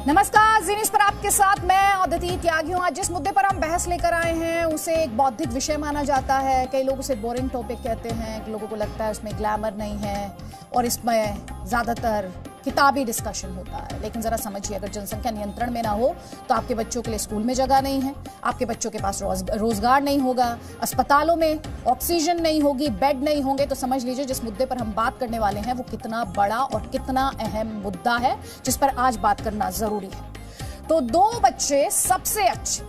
नमस्कार, जी न्यूज़ पर आपके साथ मैं अदिति त्यागी हूं। आज जिस मुद्दे पर हम बहस लेकर आए हैं उसे एक बौद्धिक विषय माना जाता है। कई लोग उसे बोरिंग टॉपिक कहते हैं, लोगों को लगता है उसमें ग्लैमर नहीं है और इसमें ज्यादातर किताबी डिस्कशन होता है। लेकिन जरा समझिए, अगर जनसंख्या नियंत्रण में ना हो तो आपके बच्चों के लिए स्कूल में जगह नहीं है, आपके बच्चों के पास रोजगार नहीं होगा, अस्पतालों में ऑक्सीजन नहीं होगी, बेड नहीं होंगे, तो समझ लीजिए जिस मुद्दे पर हम बात करने वाले हैं वो कितना बड़ा और कितना अहम मुद्दा है जिस पर आज बात करना जरूरी है। तो दो बच्चे सबसे अच्छे,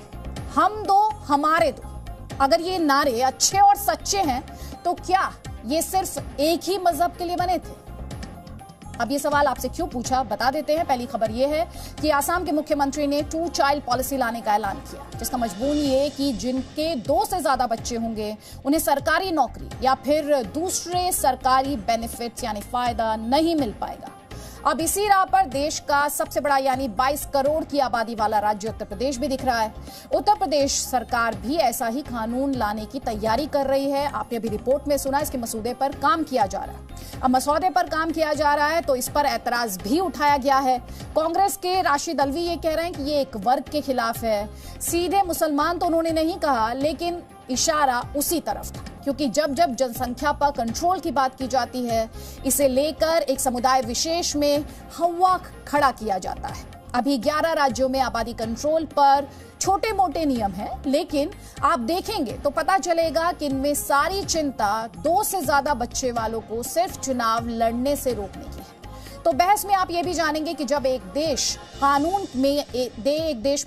हम दो हमारे दो, अगर ये नारे अच्छे और सच्चे हैं तो क्या ये सिर्फ एक ही मजहब के लिए बने थे? अब ये सवाल आपसे क्यों पूछा, बता देते हैं। पहली खबर ये है कि आसाम के मुख्यमंत्री ने 2 चाइल्ड पॉलिसी लाने का ऐलान किया, जिसका मजमून ये कि जिनके 2 से ज्यादा बच्चे होंगे उन्हें सरकारी नौकरी या फिर दूसरे सरकारी बेनिफिट्स यानी फायदा नहीं मिल पाएगा। अब इसी राह पर देश का सबसे बड़ा यानी 22 करोड़ की आबादी वाला राज्य उत्तर प्रदेश भी दिख रहा है। उत्तर प्रदेश सरकार भी ऐसा ही कानून लाने की तैयारी कर रही है। आपने अभी रिपोर्ट में सुना, इसके मसौदे पर काम किया जा रहा है। अब मसौदे पर काम किया जा रहा है तो इस पर ऐतराज भी उठाया गया है। कांग्रेस के राशिद अल्वी ये कह रहे हैं कि ये एक वर्ग के खिलाफ है। सीधे मुसलमान तो उन्होंने नहीं कहा, लेकिन इशारा उसी तरफ था, क्योंकि जब जब जनसंख्या पर कंट्रोल की बात की जाती है, इसे लेकर एक समुदाय विशेष में हवा खड़ा किया जाता है। अभी 11 राज्यों में आबादी कंट्रोल पर छोटे मोटे नियम हैं, लेकिन आप देखेंगे तो पता चलेगा कि इनमें सारी चिंता 2 से ज्यादा बच्चे वालों को सिर्फ चुनाव लड़ने से रोकने की है। तो बहस में आप ये भी जानेंगे कि जब एक देश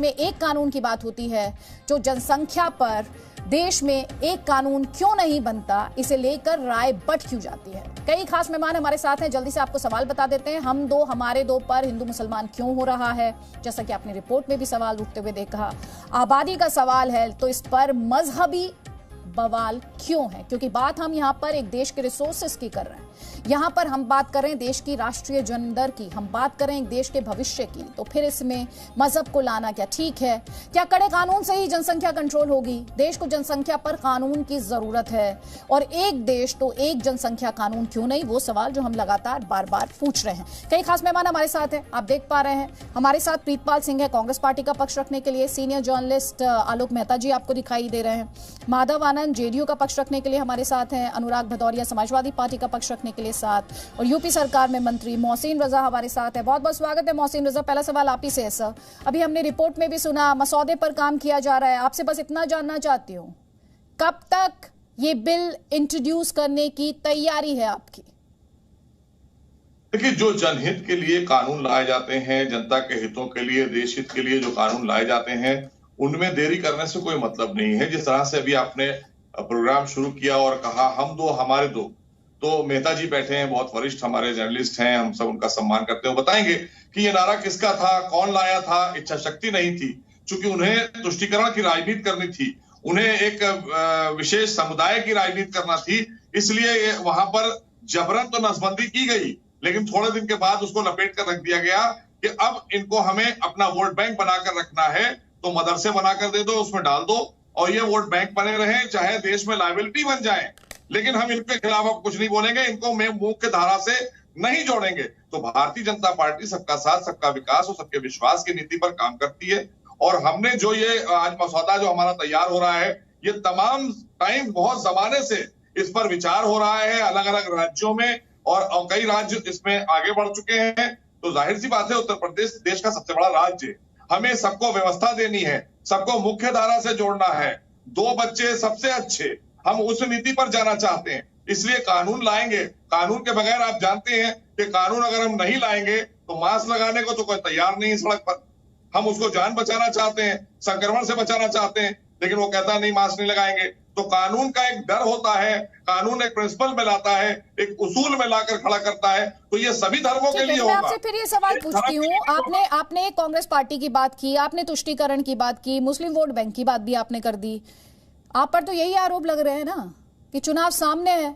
में एक कानून की बात होती है, जो जनसंख्या पर देश में एक कानून क्यों नहीं बनता, इसे लेकर राय बट क्यों जाती है। कई खास मेहमान हमारे साथ हैं, जल्दी से आपको सवाल बता देते हैं। हम दो हमारे दो पर हिंदू मुसलमान क्यों हो रहा है, जैसा कि आपने रिपोर्ट में भी सवाल उठते हुए देखा। आबादी का सवाल है तो इस पर मजहबी बवाल क्यों है, क्योंकि बात हम यहाँ पर एक देश के रिसोर्सेस की कर रहे हैं। यहाँ पर हम बात कर रहे हैं देश की राष्ट्रीय जनदर की, हम बात कर रहे हैं देश के भविष्य की, तो फिर इसमें मजहब को लाना क्या ठीक है? क्या कड़े कानून से ही जनसंख्या कंट्रोल होगी? देश को जनसंख्या पर कानून की जरूरत है, और एक देश तो एक जनसंख्या कानून क्यों नहीं, वो सवाल जो हम लगातार बार बार पूछ रहे हैं। कई खास मेहमान हमारे साथ हैं, आप देख पा रहे हैं। हमारे साथ प्रीतपाल सिंह है कांग्रेस पार्टी का पक्ष रखने के लिए, सीनियर जर्नलिस्ट आलोक मेहता जी आपको दिखाई दे रहे हैं, माधव आनंद जेडीयू का पक्ष रखने के लिए हमारे साथ हैं, अनुराग भदौरिया समाजवादी पार्टी का पक्ष रखने के लिए साथ, और यूपी सरकार में मंत्री मोहसिन रजा हमारे साथ है। बहुत बहुत स्वागत है मोहसिन रजा। पहला सवाल आप ही से है सर। अभी हमने रिपोर्ट में भी सुना मसौदे पर काम किया जा रहा है, आपसे बस इतना जानना चाहती हूँ, कब तक ये बिल इंट्रोड्यूस करने की तैयारी है आपकी? देखिए, जो जनहित के लिए कानून लाए जाते हैं, जनता के हितों के लिए, देश हित के लिए जो कानून लाए जाते हैं, उनमें देरी करने से कोई मतलब नहीं है। जिस तरह से अभी आपने प्रोग्राम शुरू किया और कहा हम दो हमारे दो, तो मेहता जी बैठे हैं, बहुत वरिष्ठ हमारे जर्नलिस्ट हैं, हम सब उनका सम्मान करते हैं, बताएंगे कि ये नारा किसका था, कौन लाया था। इच्छा शक्ति नहीं थी, क्योंकि उन्हें तुष्टीकरण की राजनीति करनी थी, उन्हें एक विशेष समुदाय की राजनीति करना थी, इसलिए वहां पर जबरन तो नसबंदी की गई, लेकिन थोड़े दिन के बाद उसको लपेट कर रख दिया गया कि अब इनको हमें अपना वोट बैंक बनाकर रखना है, तो मदरसे बनाकर दे दो, उसमें डाल दो और ये वोट बैंक बने रहे, चाहे देश में लायबिलिटी बन जाए, लेकिन हम इनके खिलाफ अब कुछ नहीं बोलेंगे, इनको मैं मुख्य धारा से नहीं जोड़ेंगे। तो भारतीय जनता पार्टी सबका साथ, सबका विकास और सबके विश्वास की नीति पर काम करती है, और हमने जो ये आज मसौदा जो हमारा तैयार हो रहा है, ये तमाम टाइम बहुत जमाने से इस पर विचार हो रहा है अलग अलग राज्यों में, और कई राज्य इसमें आगे बढ़ चुके हैं। तो जाहिर सी बात है, उत्तर प्रदेश देश का सबसे बड़ा राज्य, हमें सबको व्यवस्था देनी है, सबको मुख्य धारा से जोड़ना है। 2 बच्चे सबसे अच्छे, हम उस नीति पर जाना चाहते हैं, इसलिए कानून लाएंगे। कानून के बगैर आप जानते हैं कि कानून अगर हम नहीं लाएंगे तो मास्क लगाने को तो कोई तैयार नहीं है सड़क पर। हम उसको जान बचाना चाहते हैं, संक्रमण से बचाना चाहते हैं, लेकिन वो कहता नहीं मास्क नहीं लगाएंगे। तो कानून का एक डर होता है, कानून एक प्रिंसिपल में लाता है, एक उसूल में लाकर खड़ा करता है, तो ये सभी धर्मों के लिए होगा। मैं आपसे फिर ये सवाल पूछती हूँ, आपने कांग्रेस पार्टी की बात की, आपने तुष्टीकरण की बात की, मुस्लिम वोट बैंक की बात भी आपने कर दी। आप पर तो यही आरोप लग रहे हैं ना कि चुनाव सामने है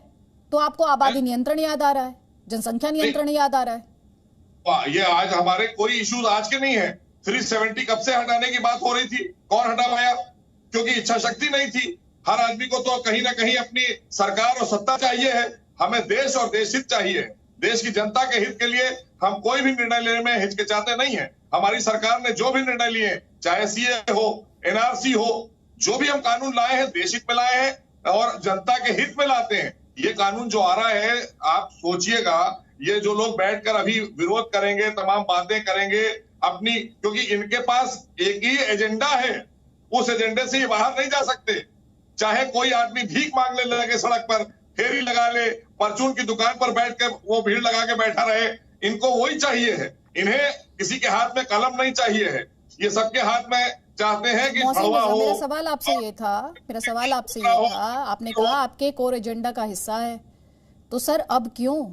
तो आपको आबादी नियंत्रण याद आ रहा है, जनसंख्या नियंत्रण याद आ रहा है। ये आज हमारे कोई इश्यूज आज के नहीं है। 370 कब से हटाने की बात हो रही थी, कौन हटा पाया? क्योंकि इच्छा शक्ति नहीं थी। हर आदमी को तो कहीं ना कहीं अपनी सरकार और सत्ता चाहिए है, हमें देश और देश हित चाहिए। देश की जनता के हित के लिए हम कोई भी निर्णय लेने में हिचकिचाते नहीं है। हमारी सरकार ने जो भी निर्णय लिए, चाहे सीए हो, एनआरसी हो, जो भी हम कानून लाए हैं देश हित में लाए हैं और जनता के हित में लाते हैं। ये कानून जो आ रहा है, आप सोचिएगा, ये जो लोग बैठकर अभी विरोध करेंगे, तमाम बातें करेंगे अपनी, क्योंकि इनके पास एक ही एजेंडा है, उस एजेंडे से ये बाहर नहीं जा सकते। चाहे कोई आदमी भीख मांगने लगे सड़क पर, फेरी लगा ले, परचून की दुकान पर बैठकर वो भीड़ लगा के बैठा रहे, इनको वही चाहिए है। इन्हें किसी के हाथ में कलम नहीं चाहिए है, ये सबके हाथ में चाहते हैं कि भड़वा हो। मेरा सवाल आपसे ये था, आपने कहा आपके कोर एजेंडा का हिस्सा है, तो सर अब क्यों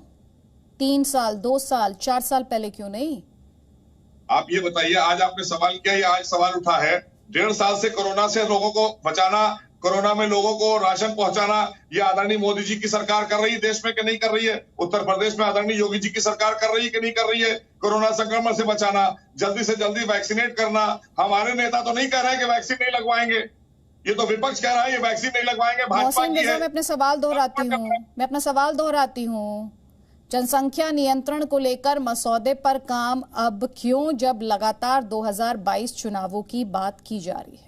3 साल, 2 साल, 4 साल पहले क्यों नहीं? आप ये बताइए, आज आपने सवाल किया, ये आज सवाल उठा है। 1.5 साल से कोरोना से लोगों को बचाना, कोरोना में लोगों को राशन पहुंचाना, ये आदरणीय मोदी जी की सरकार कर रही है देश में कि नहीं कर रही है? उत्तर प्रदेश में आदरणीय योगी जी की सरकार कर रही है कि नहीं कर रही है? कोरोना संक्रमण से बचाना, जल्दी से जल्दी वैक्सीनेट करना। हमारे नेता तो नहीं कह रहे हैं कि वैक्सीन नहीं लगवाएंगे, ये तो विपक्ष कह रहा है ये वैक्सीन नहीं लगवाएंगे, भाजपा की है। मैं अपना सवाल दोहराती हूँ, जनसंख्या नियंत्रण को लेकर मसौदे पर काम अब क्यों, जब लगातार 2022 चुनावों की बात की जा रही है?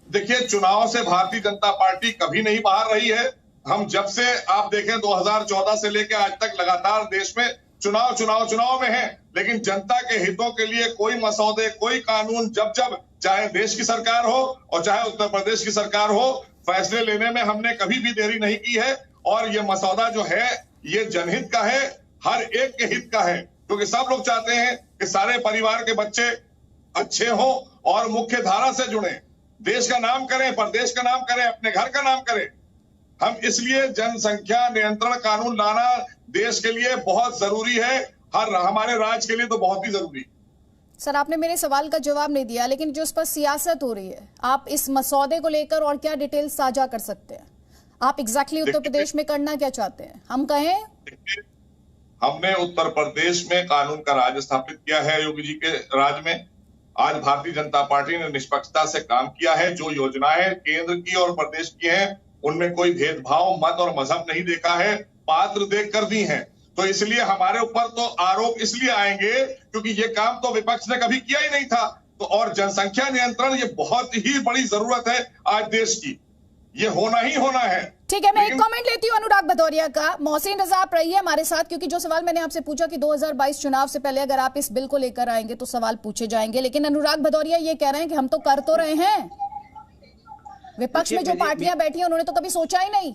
देखिए, चुनाव से भारतीय जनता पार्टी कभी नहीं बाहर रही है। हम जब से आप देखें 2014 से लेकर आज तक लगातार देश में चुनाव में है, लेकिन जनता के हितों के लिए कोई मसौदे, कोई कानून, जब चाहे देश की सरकार हो और चाहे उत्तर प्रदेश की सरकार हो, फैसले लेने में हमने कभी भी देरी नहीं की है। और ये मसौदा जो है ये जनहित का है, हर एक के हित का है, क्योंकि सब लोग चाहते हैं कि सारे परिवार के बच्चे अच्छे हों और मुख्य धारा से जुड़े, देश का नाम करें, प्रदेश का नाम करें, अपने घर का नाम करें। हम इसलिए जनसंख्या नियंत्रण कानून लाना देश के लिए बहुत जरूरी है, हमारे राज्य के लिए तो बहुत ही जरूरी है। सर, आपने मेरे सवाल का जवाब नहीं दिया, लेकिन जो इस पर सियासत हो रही है, आप इस मसौदे को लेकर और क्या डिटेल साझा कर सकते हैं? आप एग्जैक्टली उत्तर प्रदेश में करना क्या चाहते हैं, हम कहें? हमने उत्तर प्रदेश में कानून का राज स्थापित किया है योगी जी के राज में। आज भारतीय जनता पार्टी ने निष्पक्षता से काम किया है। जो योजनाएं केंद्र की और प्रदेश की हैं, उनमें कोई भेदभाव, मत और मजहब नहीं देखा है, पात्र देख कर दी है। तो इसलिए हमारे ऊपर तो आरोप इसलिए आएंगे क्योंकि ये काम तो विपक्ष ने कभी किया ही नहीं था। तो और जनसंख्या नियंत्रण ये बहुत ही बड़ी जरूरत है आज देश की, ये होना ही होना है। ठीक है, मैं एक कमेंट लेती हूँ अनुराग भदौरिया का। मोहसिन रजा, आप रहिए हमारे साथ, क्योंकि जो सवाल मैंने आपसे पूछा कि 2022 चुनाव से पहले अगर आप इस बिल को लेकर आएंगे तो सवाल पूछे जाएंगे, लेकिन अनुराग भदौरिया ये कह रहे हैं कि हम तो कर तो रहे हैं, विपक्ष में जो पार्टियां बैठी हैं उन्होंने तो कभी सोचा ही नहीं।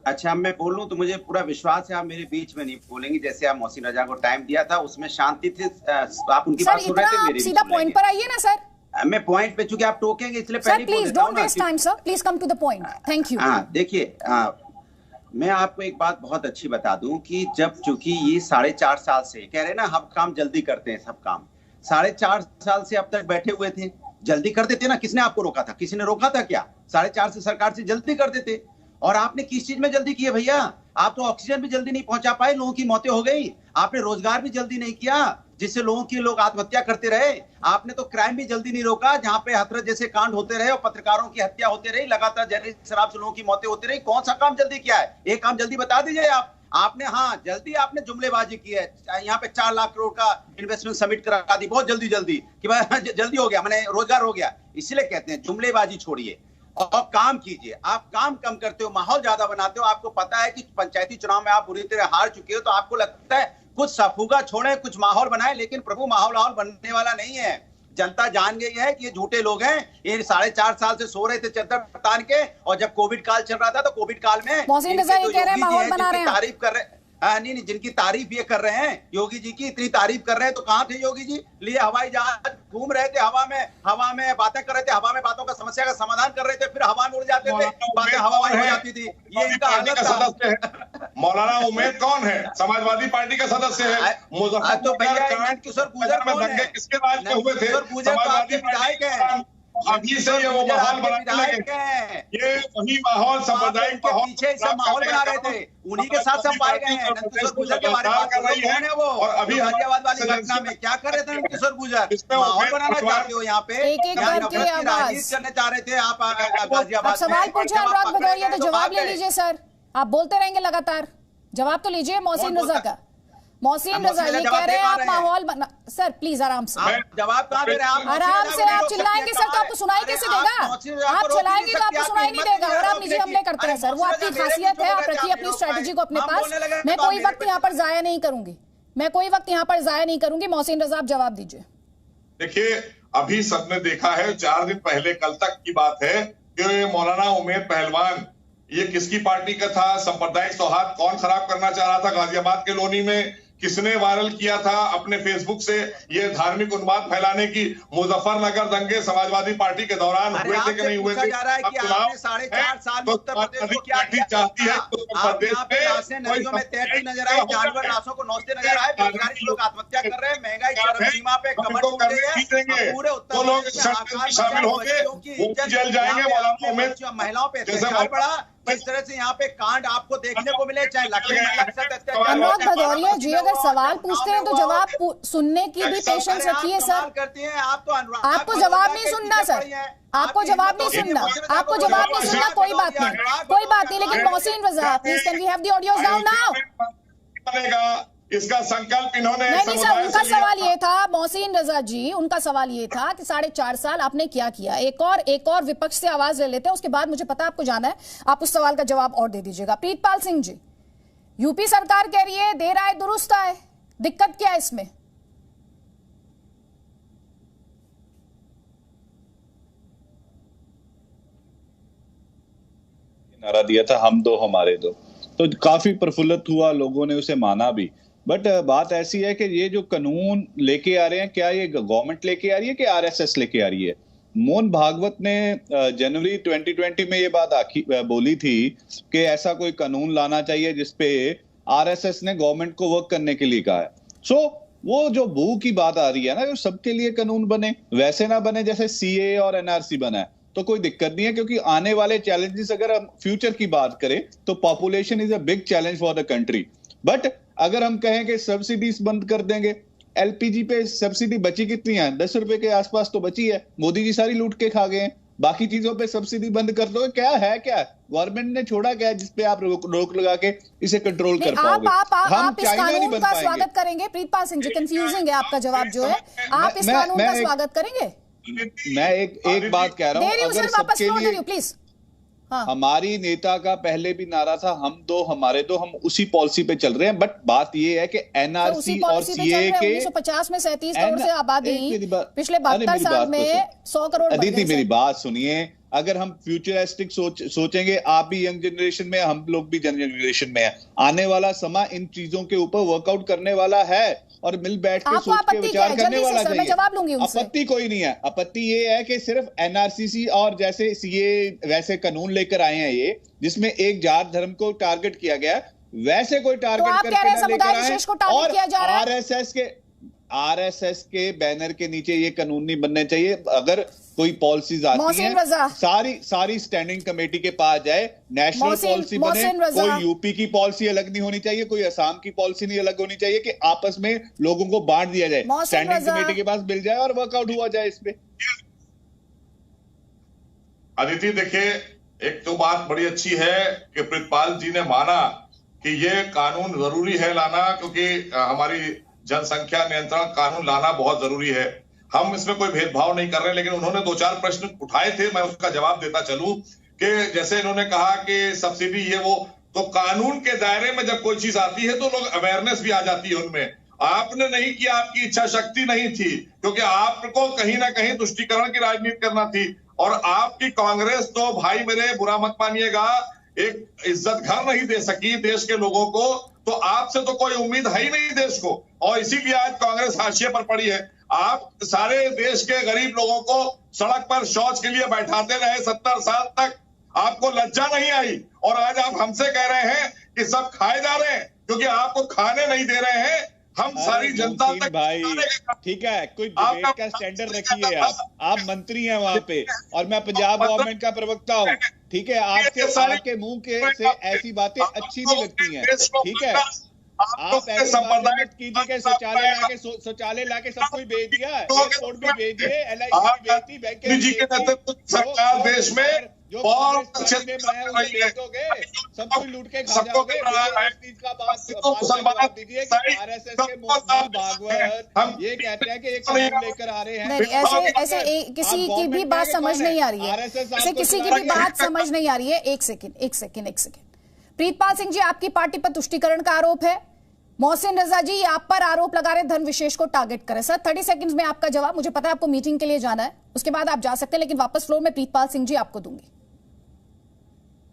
अच्छा, मैं बोलूं तो मुझे पूरा विश्वास है आप मेरे बीच में नहीं बोलेंगे। जैसे आप मोहसिन रजा को टाइम दिया था उसमें शांति थी, आप उनकी बात सुन रहे थे, मेरी सीधा पॉइंट पर आइए ना सर। मैं पॉइंट पे, चूंकि आप टोकेंगे इसलिए पहले please don't waste time sir, please come to the point. Thank you. देखिए, मैं आपको एक बात बहुत अच्छी बता दूं कि जब चूंकि ये 4.5 साल से कह रहे हैं ना हम काम जल्दी करते हैं, सब काम 4.5 साल से अब तक बैठे हुए थे, जल्दी कर देते ना। किसने आपको रोका था? किसी ने रोका था क्या? 4.5 से सरकार से जल्दी कर देते। और आपने किस चीज में जल्दी की है भैया? आप तो ऑक्सीजन भी जल्दी नहीं पहुंचा पाए, लोगों की मौतें हो गई। आपने रोजगार भी जल्दी नहीं किया, जिससे लोग आत्महत्या करते रहे। आपने तो क्राइम भी जल्दी नहीं रोका, जहां पे हथरस जैसे कांड होते रहे और पत्रकारों की हत्या होते रही, लगातार जहरीली शराब से लोगों की मौतें होती रही। कौन सा काम जल्दी किया है? एक काम जल्दी बता दीजिए आप। आपने जल्दी आपने जुमलेबाजी की है। यहाँ पे 4 लाख करोड़ का इन्वेस्टमेंट सबमिट करा दी बहुत जल्दी कि भाई जल्दी हो गया, मैंने रोजगार हो गया। इसलिए कहते हैं जुमलेबाजी छोड़िए और काम कीजिए। आप काम कम करते हो, माहौल ज्यादा बनाते हो। आपको पता है कि पंचायती चुनाव में आप बुरी तरह हार चुके हो, तो आपको लगता है कुछ सफुगा छोड़े, कुछ माहौल बनाए, लेकिन प्रभु माहौल बनने वाला नहीं है। जनता जान गई है कि ये झूठे लोग हैं। ये 4.5 साल से सो रहे थे चद्दर तान के, और जब कोविड काल चल रहा था तो कोविड काल में तारीफ कर रहे नहीं, जिनकी तारीफ ये कर रहे हैं, योगी जी की इतनी तारीफ कर रहे हैं, तो कहाँ थे योगी जी? लिए हवाई जहाज घूम रहे थे, हवा में बातें कर रहे थे, हवा में बातों का समस्या का समाधान कर रहे थे, फिर हवा में उड़ जाते थे, बातें हवाई हो जाती थी। ये इनका हालत था। मौलाना उम्मेद कौन है? समाजवादी पार्टी का सदस्य है। तो भैया किशोर गुजर दंगे किसके राज में हुए थे? समाजवादी विधायक है। अभी से ये वो माहौल बनाने लगे, ये वही माहौल सांप्रदायिक के पीछे सब माहौल बना रहे थे, उन्हीं के साथ सब पाए गए हैं। किशोर गुजर के बारे में बात कर रही है वो, और अभी गाजियाबाद वाली घटना में क्या कर रहे थे किशोर गुजर? माहौल बनाना चाहते हो यहाँ पे, राजनीति करने चाह रहे थे आप गाजियाबाद। सवाल पूछे अनुराग भदौरिया तो जवाब ले लीजिए सर, आप बोलते रहेंगे लगातार, जवाब तो लीजिए मोहसिन रजा का। मोहसिन रजा ये कह रहे हैं आप माहौल बना। सर प्लीज आराम से, जवाब कहाँ दे रहे हैं आप? आराम से आप चिल्लाएंगे सर तो आपको सुनाई कैसे देगा? आप चिल्लाएंगे तो आपको सुनाई नहीं देगा और आप निजी हमले करते हैं सर, वो आपकी खासियत है। आप रखिए अपनी स्ट्रेटेजी को अपने पास। मैं कोई वक्त यहाँ पर जाया नहीं करूंगी, मैं कोई वक्त यहाँ पर जाया नहीं करूंगी। मोहसिन रजा आप जवाब दीजिए। देखिए अभी सबने देखा है, 4 दिन पहले कल तक की बात है कि मौलाना उमैर पहलवान ये किसकी पार्टी का था? सांप्रदायिक सौहार्द कौन खराब करना चाह रहा था गाजियाबाद के लोनी में? किसने वायरल किया था अपने फेसबुक से ये धार्मिक उन्माद फैलाने की? मुजफ्फरनगर दंगे समाजवादी पार्टी के दौरान हुए थे कि नहीं हुए थे? अब चुनाव 4.5 साल में उत्तर प्रदेश को क्या किया? चाहती है आप यहाँ पे लाशें नदियों में तैरती नजर आई, जानवर लाशों को नोचते नजर आए, बेरोजगारी लोग आत्महत्या कर रहे हैं, महंगाई चरम सीमा पे कमर टूट गई है। पूरे उत्तर प्रदेश में शामिल होंगे, वो जेल जाएंगे। महिलाओं पे अत्याचार बढ़ा। किस तरह से यहाँ पे कांड आपको देखने को मिले, चाहे अनुराग भदौरिया जी अगर सवाल पूछते हैं तो जवाब सुनने की भी पेशेंस रखिए सर। करती हैं आप तो आपको जवाब नहीं सुनना सर, आपको जवाब नहीं सुनना, आपको जवाब नहीं सुनना, कोई बात नहीं, कोई बात नहीं। लेकिन Mohsin Raza please can we have the audios down now? इसका संकल्प इन्होंने नहीं सर, उनका सवाल ये था मोहसिन रजा जी, उनका सवाल ये था कि 4.5 साल आपने क्या किया। एक और विपक्ष से आवाज ले लेते हैं, उसके बाद मुझे पता आपको जाना है, आप उस सवाल का जवाब और दे दीजिएगा। प्रीतपाल सिंह जी, यूपी सरकार कह रही है देर आए दुरुस्त आए, दिक्कत क्या है इसमें? नारा दिया था हम दो हमारे दो, तो काफी प्रफुल्लित हुआ, लोगों ने उसे माना भी। बट बात ऐसी है कि ये जो कानून लेके आ रहे हैं, क्या ये गवर्नमेंट लेके आ रही है कि आरएसएस लेके आ रही है? मोहन भागवत ने जनवरी 2020 में ये बात बोली थी कि ऐसा कोई कानून लाना चाहिए जिसपे आरएसएस ने गवर्नमेंट को वर्क करने के लिए कहा है। सो वो जो भू की बात आ रही है ना, जो सबके लिए कानून बने, वैसे ना बने जैसे सीए और एनआरसी बना है, तो कोई दिक्कत नहीं है। क्योंकि आने वाले चैलेंजेस, अगर हम फ्यूचर की बात करें तो population is a big challenge for the country. But अगर हम कहें कि सब्सिडीज बंद कर देंगे, एलपीजी पे सब्सिडी बची कितनी है? 10 रुपए के आसपास तो बची है, मोदी जी सारी लूट के खा गए हैं। बाकी चीजों पे सब्सिडी बंद कर दो, क्या है? क्या गवर्नमेंट ने छोड़ा क्या है जिसपे आप रोक लगा के इसे कंट्रोल कर पाओगे? आप इस कानून का स्वागत करेंगे? प्रीतपाल सिंह जी, कंफ्यूजिंग है आपका जवाब जो है, आप इस कानून का स्वागत करेंगे? मैं एक बात कह रहा हूं, अगर सबके लिए प्लीज। हाँ। हमारी नेता का पहले भी नारा था हम दो हमारे दो, हम उसी पॉलिसी पे चल रहे हैं। बट बात ये है कि एनआरसी और सीए के 1950 में 37 करोड़ से आबादी, पिछले 72 साल में 100 करोड़। अदिति मेरी बात सुनिए, अगर हम फ्यूचरिस्टिक सोचेंगे, आप भी यंग जनरेशन में, हम लोग भी यंग जनरेशन में है, आने वाला समय इन चीजों के ऊपर वर्कआउट करने वाला है और मिल बैठ के सोच के विचार करने वाला चाहिए। जवाब लूंगी उनसे। आपत्ति कोई नहीं है। आपत्ति ये है कि सिर्फ एनआरसीसी और जैसे सीए वैसे कानून लेकर आए हैं ये, जिसमें एक जात धर्म को टारगेट किया गया, वैसे कोई टारगेट करके ना लेकर आए। आरएसएस के बैनर के नीचे ये कानून नहीं बनने चाहिए। अगर कोई पॉलिसीज आती हैं, सारी स्टैंडिंग कमेटी के पास जाए, नेशनल पॉलिसी बने। कोई यूपी की पॉलिसी अलग नहीं होनी चाहिए, कोई असम की पॉलिसी नहीं अलग होनी चाहिए, कि आपस में लोगों को बांट दिया जाए, स्टैंडिंग कमेटी के पास मिल जाए और वर्कआउट हुआ जाए इस पे। अदिति देखिए, एक तो बात बड़ी अच्छी है कि प्रीतपाल जी ने माना कि ये कानून जरूरी है लाना, क्योंकि हमारी जनसंख्या नियंत्रण कानून लाना बहुत जरूरी है। हम इसमें कोई भेदभाव नहीं कर रहे, लेकिन उन्होंने 2-4 प्रश्न उठाए थे, मैं उसका जवाब देता चलूं। कि जैसे इन्होंने कहा कि सब्सिडी ये वो, तो कानून के दायरे में जब कोई चीज आती है तो लोग अवेयरनेस भी आ जाती है उनमें। आपने नहीं किया, आपकी इच्छा शक्ति नहीं थी, क्योंकि आपको कहीं ना कहीं तुष्टीकरण की राजनीति करना थी। और आपकी कांग्रेस तो भाई मेरे, बुरा मत मानिएगा, एक इज्जत घर नहीं दे सकी देश के लोगों को, तो आपसे तो कोई उम्मीद है ही नहीं देश को, और इसीलिए आज कांग्रेस हाशिए पर पड़ी है। आप सारे देश के गरीब लोगों को सड़क पर शौच के लिए बैठाते रहे 70 साल तक, आपको लज्जा नहीं आई, और आज आप हमसे कह रहे हैं कि सब खाए जा रहे हैं, क्योंकि आपको खाने नहीं दे रहे हैं। हम सारी जनता तक भाई, ठीक है, कोई डिबेट का स्टैंडर्ड रखिए। आप मंत्री हैं वहां पे, और मैं पंजाब गवर्नमेंट का प्रवक्ता हूँ, ठीक है। आपके मुंह से ऐसी बातें अच्छी नहीं लगती हैं, ठीक है। आप ऐसी बातें मत कीजिए कि शौचालय लाके सब कुछ भेज दिया, एयरपोर्ट भी भेज दिए, LIC भी भेज दी, बैंक सरकार देश में जो कांग्रेस ने बनाया उसे ले दोगे, सब कुछ लूट के खा जाओगे। इस चीज का बात दीजिए कि आरएसएस के मोहन भागवत ये कहते हैं कि एक कानून लेकर आ रहे हैं। ऐसे किसी की भी बात समझ नहीं आ रही है, ऐसे किसी की भी बात समझ नहीं आ रही है। एक सेकंड। प्रीतपाल सिंह जी, आपकी पार्टी पर तुष्टीकरण का आरोप है। मोहसिन रजा जी आप पर आरोप लगा रहे धन विशेष को टारगेट करें। सर 30 सेकंड्स में आपका जवाब। मुझे पता है आपको मीटिंग के लिए जाना है, उसके बाद आप जा सकते हैं, लेकिन वापस फ्लोर में प्रीतपाल सिंह जी आपको दूंगी।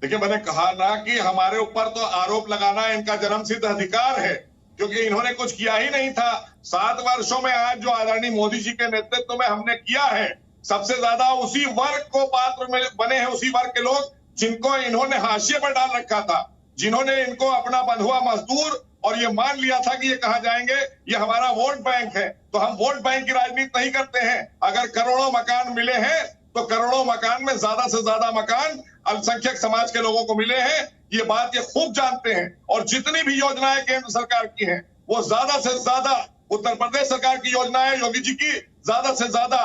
देखिए, मैंने कहा ना कि हमारे ऊपर तो आरोप लगाना इनका जन्मसिद्ध अधिकार है, क्योंकि इन्होंने कुछ किया ही नहीं था 7 वर्षों में। आज जो आदरणीय मोदी जी के नेतृत्व में हमने किया है, सबसे ज्यादा उसी वर्ग को पात्र में बने हैं, उसी वर्ग के लोग जिनको इन्होंने हाशिए पर डाल रखा था, जिन्होंने इनको अपना बंधुआ मजदूर और ये मान लिया था कि ये कहा जाएंगे ये हमारा वोट बैंक है। तो हम वोट बैंक की राजनीति नहीं करते हैं। अगर करोड़ों मकान मिले हैं तो करोड़ों मकान में ज्यादा से ज्यादा मकान अल्पसंख्यक समाज के लोगों को मिले हैं, ये बात ये खूब जानते हैं। और जितनी भी योजनाएं केंद्र सरकार की हैं, वो ज्यादा से ज्यादा उत्तर प्रदेश सरकार की योजनाएं, योगी जी की, ज्यादा से ज्यादा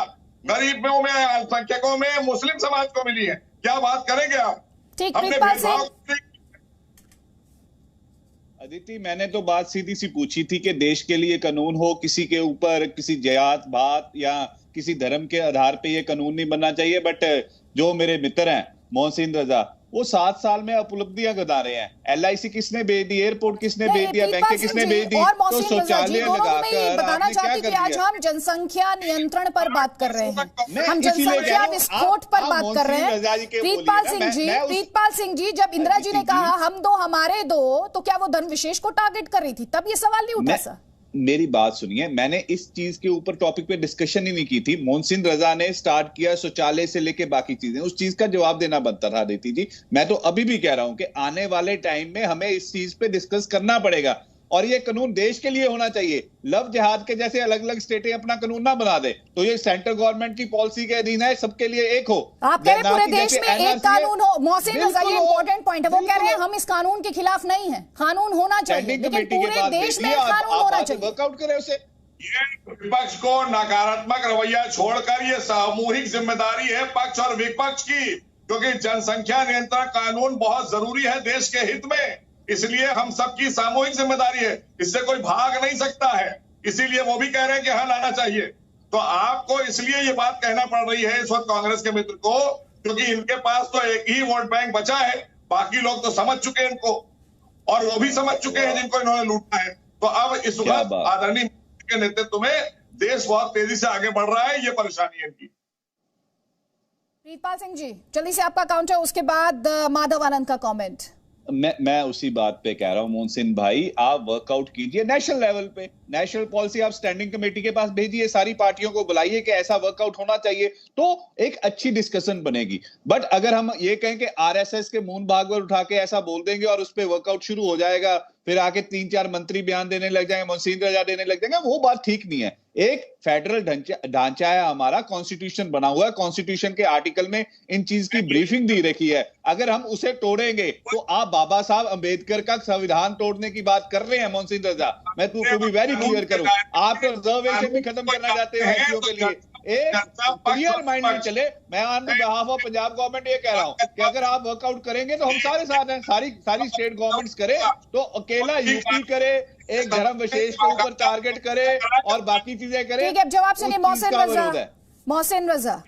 गरीबों में, अल्पसंख्यकों में, मुस्लिम समाज को मिली है। क्या बात करेंगे आप? ठीक, प्रीतपाल अदिति, मैंने तो बात सीधी सी पूछी थी कि देश के लिए कानून हो, किसी के ऊपर किसी जात बात या किसी धर्म के आधार पे ये कानून नहीं बनना चाहिए। बट जो मेरे मित्र हैं मोहसिन रजा, वो 7 साल में उपलब्धियां बता रहे हैं। एलआईसी किसने भेज दी, एयरपोर्ट किसने भेज दिया, बैंक किसने भेज दी, तो शौचालय लगाकर बताना चाहती कि आज हम जनसंख्या नियंत्रण पर बात कर रहे हैं, हम जनसंख्या विस्फोट पर बात कर रहे हैं। प्रीतपाल सिंह जी, जब इंदिरा जी ने कहा हम दो हमारे दो, तो क्या वो धन विशेष को टारगेट कर रही थी? तब ये सवाल नहीं उठा सर। मेरी बात सुनिए, मैंने इस चीज के ऊपर टॉपिक पे डिस्कशन ही नहीं की थी। मोहसिन रजा ने स्टार्ट किया शौचालय से लेके बाकी चीजें, उस चीज का जवाब देना बनता था अदिति जी। मैं तो अभी भी कह रहा हूं कि आने वाले टाइम में हमें इस चीज पे डिस्कस करना पड़ेगा और ये कानून देश के लिए होना चाहिए। लव जिहाद के जैसे अलग अलग स्टेटें अपना कानून ना बना दे, तो ये सेंट्रल गवर्नमेंट की पॉलिसी के अधीन है, सबके लिए एक हो। आप कह रहे हैं पूरे देश में एक कानून हो। मोहसिन रजा, ये इंपॉर्टेंट पॉइंट है। वो कह रहे हैं हम इस कानून के खिलाफ नहीं है, कानून होना चाहिए, लेकिन पूरे देश में कानून होना चाहिए। वर्कआउट करें उसे। ये विपक्ष को नकारात्मक रवैया छोड़कर ये सामूहिक जिम्मेदारी है पक्ष और विपक्ष की, क्योंकि जनसंख्या नियंत्रण कानून बहुत जरूरी है देश के हित में। इसलिए हम सबकी सामूहिक जिम्मेदारी है, इससे कोई भाग नहीं सकता है। इसीलिए वो भी कह रहे हैं कि हाँ लाना चाहिए। तो आपको इसलिए ये बात कहना पड़ रही है इस वक्त कांग्रेस के मित्र को, क्योंकि इनके पास तो एक ही वोट बैंक बचा है, बाकी लोग तो समझ चुके हैं इनको, और वो भी समझ चुके हैं जिनको इन्होंने लूटा है। तो अब इस वक्त आदरणीय के नेतृत्व में देश बहुत तेजी से आगे बढ़ रहा है, ये परेशानी है इनकी। प्रीतपाल सिंह जी, जल्दी से आपका काउंटर, उसके बाद माधव आनंद का कमेंट। मैं उसी बात पे कह रहा हूं मोहसिन भाई, आप वर्कआउट कीजिए नेशनल लेवल पे, नेशनल पॉलिसी आप स्टैंडिंग कमेटी के पास भेजिए, सारी पार्टियों को बुलाइए कि ऐसा वर्कआउट होना चाहिए, तो एक अच्छी डिस्कशन बनेगी। बट अगर हम ये कहें कि आरएसएस के मोहन भागवत उठा के ऐसा बोल देंगे और उस पर वर्कआउट शुरू हो जाएगा, फिर आके 3-4 मंत्री बयान देने लग जाएंगे, मोहसिन रजा देने लग जाएंगे, वो बात ठीक नहीं है। एक फेडरल ढांचा है हमारा, कॉन्स्टिट्यूशन बना हुआ है, कॉन्स्टिट्यूशन के आर्टिकल में इन चीज की ब्रीफिंग दी रखी है। अगर हम उसे तोड़ेंगे तो आप बाबा साहब अंबेडकर का संविधान तोड़ने की बात कर रहे हैं मोहसिन रजा। मैं टू बी वेरी क्लियर करूं, आप रिजर्वेशन भी खत्म करना चाहते हैं हस्तियों के लिए। एक क्लियर माइंड में चले। मैं on behalf of Punjab government ये कह रहा हूं कि अगर आप वर्कआउट करेंगे तो हम सारे साथ हैं, सारी स्टेट गवर्नमेंट्स करे, तो अकेला यूपी करे, एक धर्म विशेष के ऊपर टारगेट करे और बाकी चीजें करे। ठीक है, जवाब सुनिए मोहसिन रजा।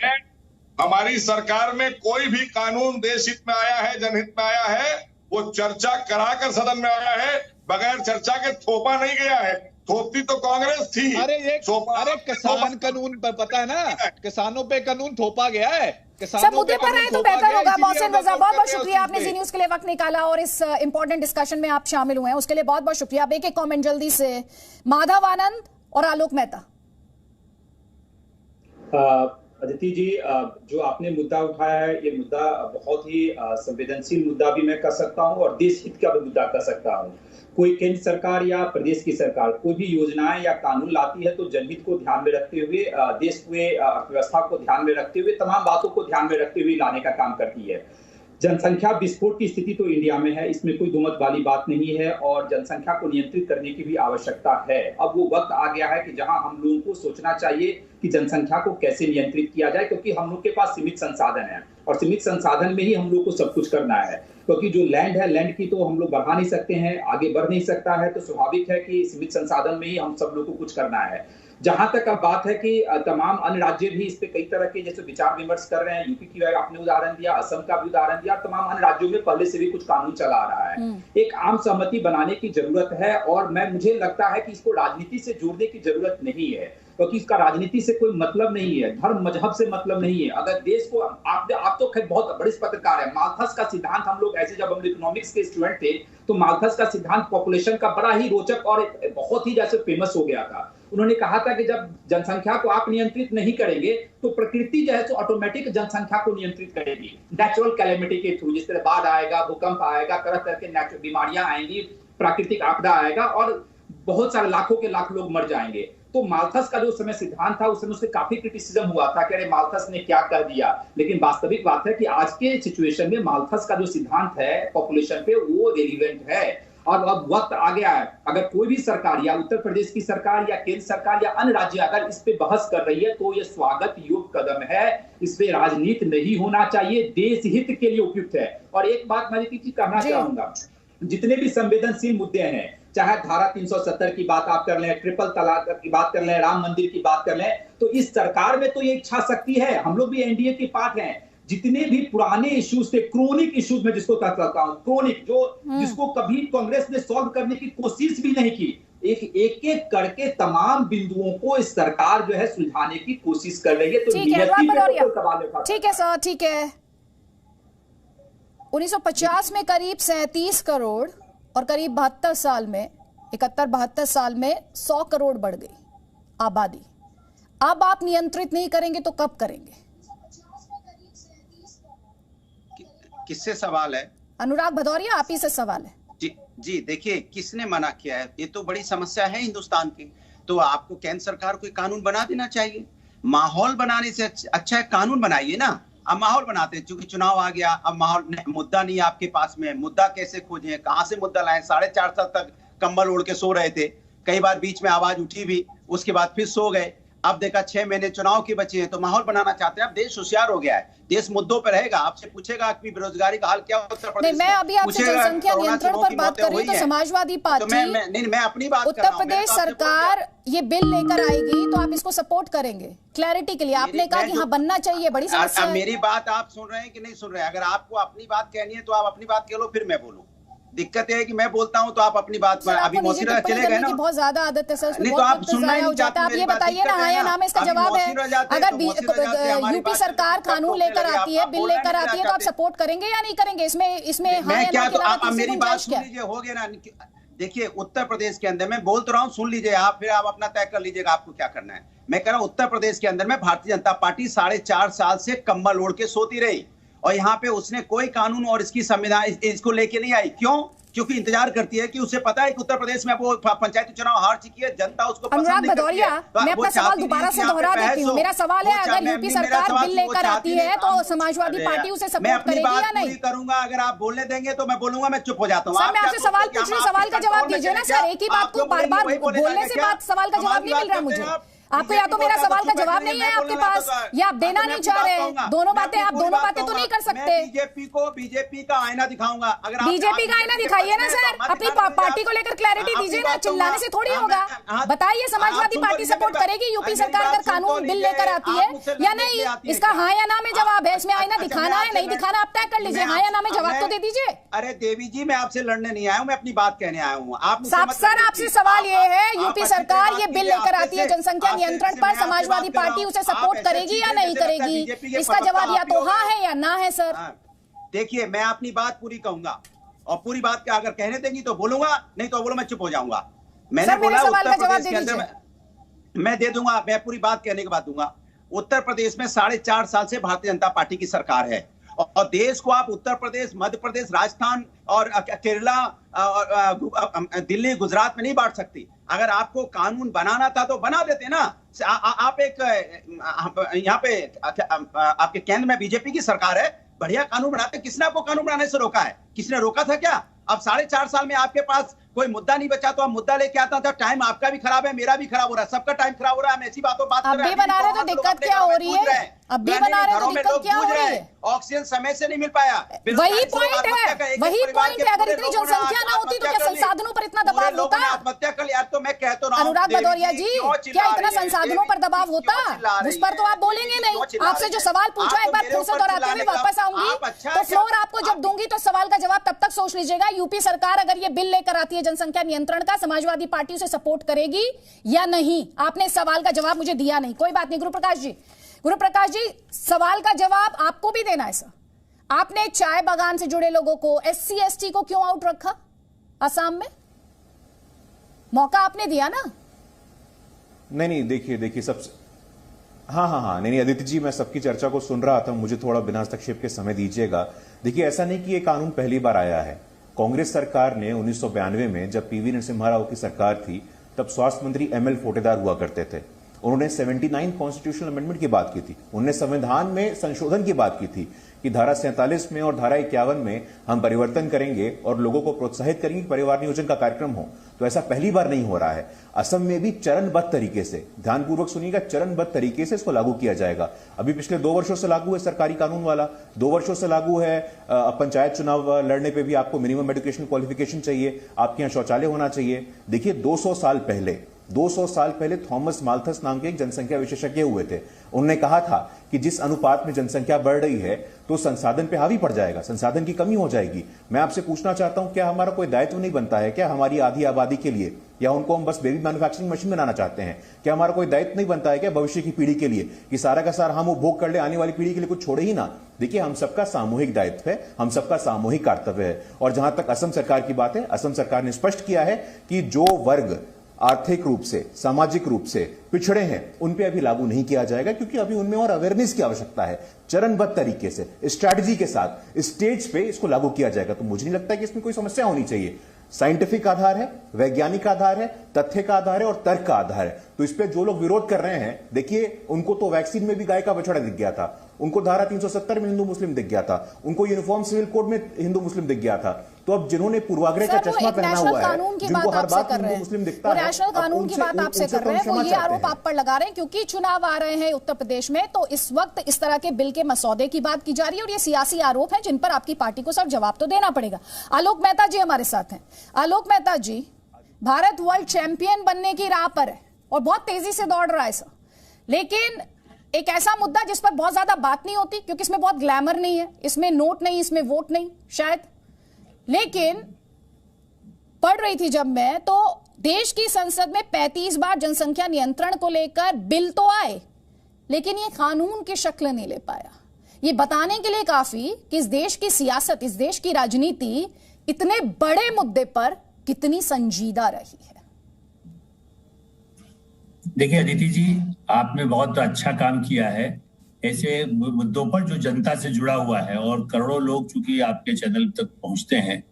हमारी सरकार में कोई भी कानून देश हित में आया है, जनहित में आया है, वो चर्चा कराकर सदन में आया है, बगैर चर्चा के थोपा नहीं गया है। थोपती तो कांग्रेस थी। अरे किसान कानून पर पता है ना, किसानों पे कानून थोपा गया है। सब मुद्दे पर आए तो बेहतर होगा। मोहसिन रजा, बहुत बहुत शुक्रिया, आपने जी न्यूज के लिए वक्त निकाला और इस इंपॉर्टेंट डिस्कशन में आप शामिल हुए हैं, उसके लिए बहुत बहुत शुक्रिया। अब एक कमेंट जल्दी से, माधव आनंद और आलोक मेहता। अदिति जी, जो आपने मुद्दा उठाया है, ये मुद्दा बहुत ही संवेदनशील मुद्दा भी मैं कर सकता हूँ और देश हित का भी मुद्दा कर सकता हूँ। कोई केंद्र सरकार या प्रदेश की सरकार कोई भी योजनाएं या कानून लाती है तो जनहित को ध्यान में रखते हुए, देश में अर्थव्यवस्था को ध्यान में रखते हुए, तमाम बातों को ध्यान में रखते हुए लाने का काम करती है। जनसंख्या विस्फोट की स्थिति तो इंडिया में है, इसमें कोई दुमत वाली बात नहीं है और जनसंख्या को नियंत्रित करने की भी आवश्यकता है। अब वो वक्त आ गया है कि जहां हम लोगों को सोचना चाहिए कि जनसंख्या को कैसे नियंत्रित किया जाए, क्योंकि हम लोग के पास सीमित संसाधन है। और सीमित संसाधन में ही हम लोग को सब कुछ करना है, क्योंकि जो लैंड है, लैंड की तो हम लोग बढ़ा नहीं सकते हैं, आगे बढ़ नहीं सकता है, तो स्वाभाविक है कि सीमित संसाधन में ही हम सब लोग को कुछ करना है। जहां तक अब बात है कि तमाम अन्य राज्य भी इस पे कई तरह के जैसे विचार विमर्श कर रहे हैं, यूपी की आपने उदाहरण दिया, असम का भी उदाहरण दिया, तमाम अन्य राज्यों में पहले से भी कुछ कानून चला आ रहा है। एक आम सहमति बनाने की जरूरत है, और मुझे लगता है कि इसको राजनीति से जोड़ने की जरूरत नहीं है, क्योंकि इसका राजनीति से कोई मतलब नहीं है, धर्म मजहब से मतलब नहीं है। अगर देश को आप तो खैर बहुत बड़े पत्रकार है, माल्थस का सिद्धांत हम लोग ऐसे जब हम इकोनॉमिक्स के स्टूडेंट थे तो माल्थस का सिद्धांत पॉपुलेशन का बड़ा ही रोचक और बहुत ही जैसे फेमस हो गया था। उन्होंने कहा था कि जब जनसंख्या को आप नियंत्रित नहीं करेंगे तो प्रकृति जो है तो ऑटोमेटिक जनसंख्या को नियंत्रित करेगी, नेचुरल कैलेमिटी के थ्रू, जिस तरह बाढ़ आएगा, भूकंप आएगा, तरह तरह के नेचुरल बीमारियां आएंगी, प्राकृतिक आपदा आएगा और बहुत सारे लाखों के लाख लोग मर जाएंगे। तो माल्थस का जो समय सिद्धांत था उस समय उससे काफी क्रिटिसिज्म हुआ था कि अरे माल्थस ने क्या कह दिया, लेकिन वास्तविक बात है कि आज के सिचुएशन में माल्थस का जो सिद्धांत है पॉपुलेशन पे वो रेलिवेंट है। और अब वक्त आ गया है, अगर कोई भी सरकार या उत्तर प्रदेश की सरकार या केंद्र सरकार या अन्य राज्य अगर इस पे बहस कर रही है तो ये स्वागत योग्य कदम है, इस पे राजनीति नहीं होना चाहिए, देश हित के लिए उपयुक्त है। और एक बात मैं कहना चाहूंगा, जितने भी संवेदनशील मुद्दे हैं, चाहे धारा 370 की बात आप कर लें, ट्रिपल तलाक की बात कर लें, राम मंदिर की बात कर लें, तो इस सरकार में तो ये इच्छा शक्ति है, हम लोग भी एनडीए के पार्ट हैं। जितने भी पुराने इश्यूज थे, क्रोनिक इश्यूज में जिसको कहता हूं, क्रोनिक, जिसको कभी कांग्रेस ने सॉल्व करने की कोशिश भी नहीं की, एक एक करके तमाम बिंदुओं को इस सरकार जो है सुलझाने की कोशिश कर रही है। तो ठीक है सर, ठीक है। 1950 में करीब 37 करोड़ और करीब 72 साल में 71-72 साल में 100 करोड़ बढ़ गई आबादी। अब आप नियंत्रित नहीं करेंगे तो कब करेंगे? किससे सवाल है? अनुराग भदौरिया, आप ही से सवाल है। जी देखिए, किसने मना किया है? ये तो बड़ी समस्या है हिंदुस्तान की। तो आपको केंद्र सरकार को कानून बना देना चाहिए। माहौल बनाने से अच्छा है कानून बनाइए ना। अब माहौल बनाते हैं, चूंकि चुनाव आ गया, अब माहौल मुद्दा नहीं आपके पास में, मुद्दा कैसे खोजें, कहां से मुद्दा लाएं? 4.5 साल तक कंबल ओढ़ के सो रहे थे, कई बार बीच में आवाज उठी भी, उसके बाद फिर सो गए। अब देखा 6 महीने चुनाव के बचे हैं तो माहौल बनाना चाहते हैं। अब देश होशियार हो गया है, देश मुद्दों पर रहेगा, आपसे पूछेगा कि बेरोजगारी का हाल क्या उत्तर प्रदेश में। मैं अभी आपसे जनसंख्या नियंत्रण पर बात कर रही हूं, तो समाजवादी पार्टी, मैं अपनी बात उत्तर प्रदेश सरकार ये बिल लेकर आएगी तो आप इसको सपोर्ट करेंगे? क्लैरिटी के लिए आपने कहा कि हाँ बनना चाहिए, बड़ी समस्या है। मेरी बात आप सुन रहे हैं कि नहीं सुन रहे हैं? अगर आपको अपनी बात कहनी है तो आप अपनी बात कह लो, फिर मैं बोलूं। दिक्कत है कि मैं बोलता हूं तो आप अपनी बात में अभी मोसीरा चले गए ना, बहुत ज्यादा आदत है सर, नहीं तो आप सुनना ही नहीं चाहते। आप ये बताइए ना, हाँ या ना में इसका जवाब है। अगर यूपी सरकार कानून लेकर आती है, बिल लेकर आती है, तो आप सपोर्ट करेंगे या नहीं करेंगे? इसमें हाँ या ना के अलावा तीसरी गुंजाइश क्या? हो गया ना। देखिए, उत्तर प्रदेश के अंदर मैं बोल तो रहा हूँ, सुन लीजिए आप, फिर आप अपना तय कर लीजिएगा आपको क्या करना है। मैं कह रहा हूँ उत्तर प्रदेश के अंदर में भारतीय जनता पार्टी 4.5 साल से कंबल ओढ़ के सोती रही और यहाँ पे उसने कोई कानून और इसकी संविधान इसको लेके नहीं आई। क्यों? क्योंकि इंतजार करती है कि उसे पता है कि उत्तर प्रदेश में वो पंचायती चुनाव हार चुकी है, जनता उसको पसंद नहीं करती है। मैं अपना सवाल दोबारा से दोहरा देती हूँ। मेरा सवाल है, अगर यूपी सरकार बिल लेकर आती है तो समाजवादी पार्टी उसे सपोर्ट करेगी या नहीं? करूंगा, अगर आप बोलने देंगे तो मैं बोलूंगा, मैं चुप हो जाता हूँ। सर, मैं आपसे सवाल पिछले सवाल का जवाब दीजिए ना सर, एक ही बात को बार बार बोलने से सवाल का जवाब नहीं मिल रहा मुझे। आपको या तो मेरा सवाल का जवाब नहीं है आपके पास, या आप देना नहीं चाह रहे हैं। दोनों बातें, आप दोनों बातें तो नहीं कर सकते। बीजेपी का आईना दिखाऊंगा। अगर बीजेपी का आईना दिखाइए ना सर, अपनी पार्टी को लेकर क्लैरिटी दीजिए ना, चिल्लाने से थोड़ी होगा। बताइए, समाजवादी पार्टी सपोर्ट करेगी यूपी सरकार अगर कानून बिल लेकर आती है या नहीं? इसका हाँ या ना में जवाब है, इसमें आईना दिखाना है नहीं दिखाना आप तय कर लीजिए। हाँ या ना में जवाब तो दे दीजिए। अरे देवी जी, मैं आपसे लड़ने नहीं आया हूँ, मैं अपनी बात कहने आया हूँ। आप सर, आपसे सवाल ये है, यूपी सरकार ये बिल लेकर आती है जनसंख्या नियंत्रण पर, समाजवादी पार्टी उसे सपोर्ट करेगी या नहीं करेगी? इसका जवाब या तो हाँ है या ना है सर। देखिए, मैं अपनी बात पूरी कहूंगा और पूरी बात का अगर कहने देंगी तो बोलूंगा, नहीं तो बोलो मैं चुप हो जाऊंगा। मैंने बोला उत्तर प्रदेश के अंदर मैं दे दूंगा, मैं पूरी बात कहने के बाद दूंगा। उत्तर प्रदेश में 4.5 साल से भारतीय जनता पार्टी की सरकार है और देश को आप उत्तर प्रदेश, मध्य प्रदेश, राजस्थान और केरला और दिल्ली, गुजरात में नहीं बांट सकती। अगर आपको कानून बनाना था तो बना देते ना। आप एक यहाँ पे आपके केंद्र में बीजेपी की सरकार है, बढ़िया कानून बनाते। किसने आपको कानून बनाने से रोका है? किसने रोका था क्या? अब 4.5 साल में आपके पास कोई मुद्दा नहीं बचा तो आप मुद्दा लेके आता था। टाइम आपका भी खराब है, मेरा भी खराब हो रहा है, सबका टाइम खराब हो रहा है। हम ऐसी बातों बात कर रहे हैं। अब भी बना रहे तो दिक्कत क्या हो रही है? अब भी बना रहे तो दिक्कत क्या हो रही है? ऑक्सीजन समय से नहीं मिल पाया। वही पॉइंट है, वही पॉइंट है। अगर इतनी जनसंख्या ना होती तो क्या संसाधनों पर इतना दबाव होता? आत्महत्या कर लिया। तो मैं कहता हूं अनुराग भदौरिया जी, क्या इतना संसाधनों पर दबाव होता? उस पर तो आप बोलेंगे नहीं। आपसे जो सवाल पूछा, एक बार फिर से दोहराते हुए वापस आऊंगी, तो फ्लोर आपको जब दूंगी तो सवाल का जवाब तब तक सोच लीजिएगा। यूपी सरकार अगर ये बिल लेकर आती है जनसंख्या नियंत्रण का, समाजवादी पार्टी उसे सपोर्ट करेगी या नहीं? आपने इस सवाल का जवाब मुझे दिया नहीं, कोई बात नहीं। गुरुप्रकाश जी, सवाल का जवाब आपको भी देना है सर। आपने चाय बागान से जुड़े लोगों को, SC ST को क्यों आउट रखा असम में? मौका आपने दिया ना? नहीं, देखिए सबसे हाँ, नहीं अदिति जी, मैं सबकी चर्चा को सुन रहा था, मुझे थोड़ा बिना हस्तक्षेप के समय दीजिएगा। देखिए, ऐसा नहीं कि ये कानून पहली बार आया है। कांग्रेस सरकार ने 1992 में, जब PV नरसिम्हा राव की सरकार थी, तब स्वास्थ्य मंत्री ML फोटेदार हुआ करते थे। उन्होंने 79 कॉन्स्टिट्यूशनल अमेंडमेंट की बात की थी, उन्होंने संविधान में संशोधन की बात की थी कि धारा 47 में और धारा 51 में हम परिवर्तन करेंगे और लोगों को प्रोत्साहित करेंगे कि परिवार नियोजन का कार्यक्रम हो। तो ऐसा पहली बार नहीं हो रहा है। असम में भी चरणबद्ध तरीके से, ध्यानपूर्वक सुनिएगा, चरणबद्ध तरीके से इसको लागू किया जाएगा। अभी पिछले 2 वर्षों से लागू है सरकारी कानून वाला, 2 वर्षों से लागू है। पंचायत चुनाव लड़ने पे भी आपको मिनिमम एजुकेशन क्वालिफिकेशन चाहिए, आपके यहाँ शौचालय होना चाहिए। देखिए, 200 साल पहले थॉमस माल्थस नाम के एक जनसंख्या विशेषज्ञ हुए थे। उन्होंने कहा था कि जिस अनुपात में जनसंख्या बढ़ रही है तो संसाधन पे हावी पड़ जाएगा, संसाधन की कमी हो जाएगी। मैं आपसे पूछना चाहता हूं, क्या हमारा कोई दायित्व नहीं बनता है क्या हमारी आधी आबादी के लिए? या उनको हम बस बेबी मैन्युफैक्चरिंग मशीन बनाना चाहते हैं? क्या हमारा कोई दायित्व नहीं बनता है क्या भविष्य की पीढ़ी के लिए, कि सारा का सारा हम उपभोग कर ले, आने वाली पीढ़ी के लिए कुछ छोड़े ही ना? देखिए, हम सबका सामूहिक दायित्व है, हम सबका सामूहिक कर्तव्य है। और जहां तक असम सरकार की बात है, असम सरकार ने स्पष्ट किया है कि जो वर्ग आर्थिक रूप से, सामाजिक रूप से पिछड़े हैं, उन पे अभी लागू नहीं किया जाएगा, क्योंकि अभी उनमें और अवेयरनेस की आवश्यकता है। चरणबद्ध तरीके से, स्ट्रैटेजी के साथ स्टेज पे इसको लागू किया जाएगा। तो मुझे नहीं लगता कि इसमें कोई समस्या होनी चाहिए। साइंटिफिक आधार है, वैज्ञानिक आधार है, तथ्य का आधार है और तर्क का आधार है। तो इस पे जो लोग विरोध कर रहे हैं, देखिए, उनको तो वैक्सीन में भी गाय का बछड़ा दिख गया था, उनको धारा 370 में हिंदू मुस्लिम दिख गया था, उनको यूनिफॉर्म सिविल कोड में हिंदू मुस्लिम दिख गया था। तो अब जिन्होंने पूर्वाग्रह का चश्मा पहना हुआ है, जिनको हर बात हिंदू मुस्लिम दिखता है, नेशनल कानून की बात आपसे कर रहे हैं, वो ये आरोप आप पर लगा रहे हैं क्योंकि चुनाव आ रहे हैं उत्तर प्रदेश में, तो इस वक्त इस तरह के बिल के मसौदे की बात की जा रही है और ये सियासी आरोप है जिन पर आपकी पार्टी को सर जवाब तो देना पड़ेगा। आलोक मेहता जी हमारे साथ हैं। आलोक मेहता जी, भारत वर्ल्ड चैंपियन बनने की राह पर है और बहुत तेजी से दौड़ रहा है सर, लेकिन एक ऐसा मुद्दा जिस पर बहुत ज्यादा बात नहीं होती क्योंकि इसमें बहुत ग्लैमर नहीं है, इसमें नोट नहीं, इसमें वोट नहीं शायद, लेकिन पढ़ रही थी जब मैं, तो देश की संसद में 35 बार जनसंख्या नियंत्रण को लेकर बिल तो आए, लेकिन ये कानून की शक्ल नहीं ले पाया। ये बताने के लिए काफी कि इस देश की सियासत, इस देश की राजनीति इतने बड़े मुद्दे पर कितनी संजीदा रही है। देखिए अदिति जी, आपने बहुत अच्छा काम किया है ऐसे मुद्दों पर जो जनता से जुड़ा हुआ है, और करोड़ों लोग चूंकि आपके चैनल तक पहुंचते हैं,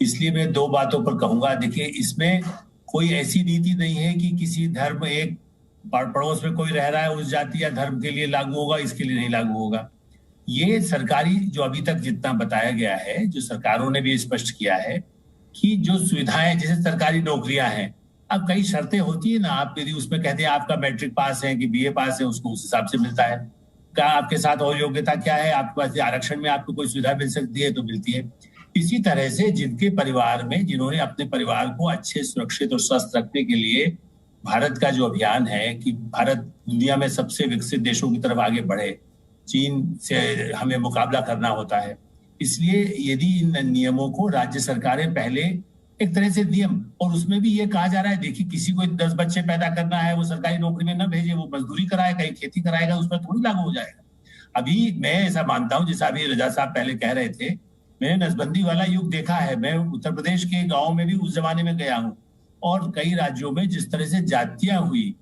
इसलिए मैं 2 बातों पर कहूंगा। देखिए, इसमें कोई ऐसी नीति नहीं है कि किसी धर्म, एक पड़ोस में कोई रह रहा है उस जाति या धर्म के लिए लागू होगा, इसके लिए नहीं लागू होगा। ये सरकारी, जो अभी तक जितना बताया गया है, जो सरकारों ने भी स्पष्ट किया है कि जो सुविधाएं, जैसे सरकारी नौकरियां हैं, अब कई शर्तें होती है ना, आप यदि उसमें कहते हैं आपका मैट्रिक पास है कि BA पास है, उसको उस हिसाब से मिलता है। क्या आपके साथ और योग्यता क्या है, आपके पास आरक्षण में आपको कोई सुविधा मिल सकती है तो मिलती है। इसी तरह से जिनके परिवार में, जिन्होंने अपने परिवार को अच्छे, सुरक्षित और स्वस्थ रखने के लिए भारत का जो अभियान है कि भारत दुनिया में सबसे विकसित देशों की तरफ आगे बढ़े, चीन से हमें मुकाबला करना होता है, इसलिए यदि इन नियमों को राज्य सरकारें पहले एक तरह से नियम, और उसमें भी ये कहा जा रहा है, देखिए, किसी को 10 बच्चे पैदा करना है, वो सरकारी नौकरी में न भेजे, वो मजदूरी कराए, कहीं खेती कराएगा, उस पर थोड़ी लागू हो जाएगा। अभी मैं ऐसा मानता हूं, जैसा अभी रजा साहब पहले कह रहे थे, मैंने नसबंदी वाला युग देखा है। मैं उत्तर प्रदेश के गाँव में भी उस जमाने में गया हूँ, और कई राज्यों में जिस तरह से जातियां हुई,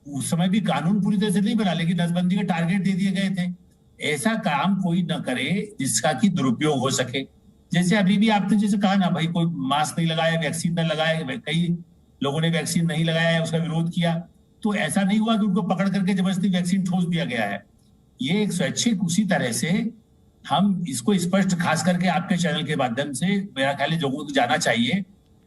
उस समय भी कानून पूरी तरह से नहीं बना, लेकिन नसबंदी के टारगेट दे दिए गए थे। ऐसा काम कोई न करे जिसका कि दुरुपयोग हो सके। जैसे अभी भी आपने जैसे कहा ना, भाई कोई मास्क नहीं लगाया, वैक्सीन न लगाए, कई लोगों ने वैक्सीन नहीं लगाया है, उसका विरोध किया, तो ऐसा नहीं हुआ कि उनको पकड़ करके जबरदस्ती वैक्सीन ठोस दिया गया है। ये एक स्वैच्छिक, उसी तरह से हम इसको स्पष्ट, खास करके आपके चैनल के माध्यम से मेरा ख्याल है लोगों को जाना चाहिए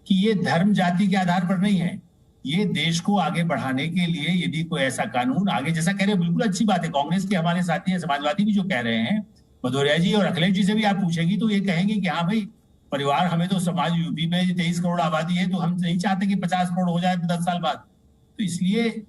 कि ये धर्म जाति के आधार पर नहीं है, ये देश को आगे बढ़ाने के लिए यदि कोई ऐसा कानून आगे, जैसा कह रहे हैं बिल्कुल अच्छी बात है, कांग्रेस के हमारे साथी हैं, समाजवादी भी जो कह रहे हैं, भदौरिया जी और अखिलेश जी से भी आप पूछेगी तो ये कहेंगे कि हाँ भाई परिवार, हमें तो समाज, यूपी में 23 करोड़ आबादी है, तो हम नहीं चाहते कि 50 करोड़ हो जाए 10 साल बाद। तो इसलिए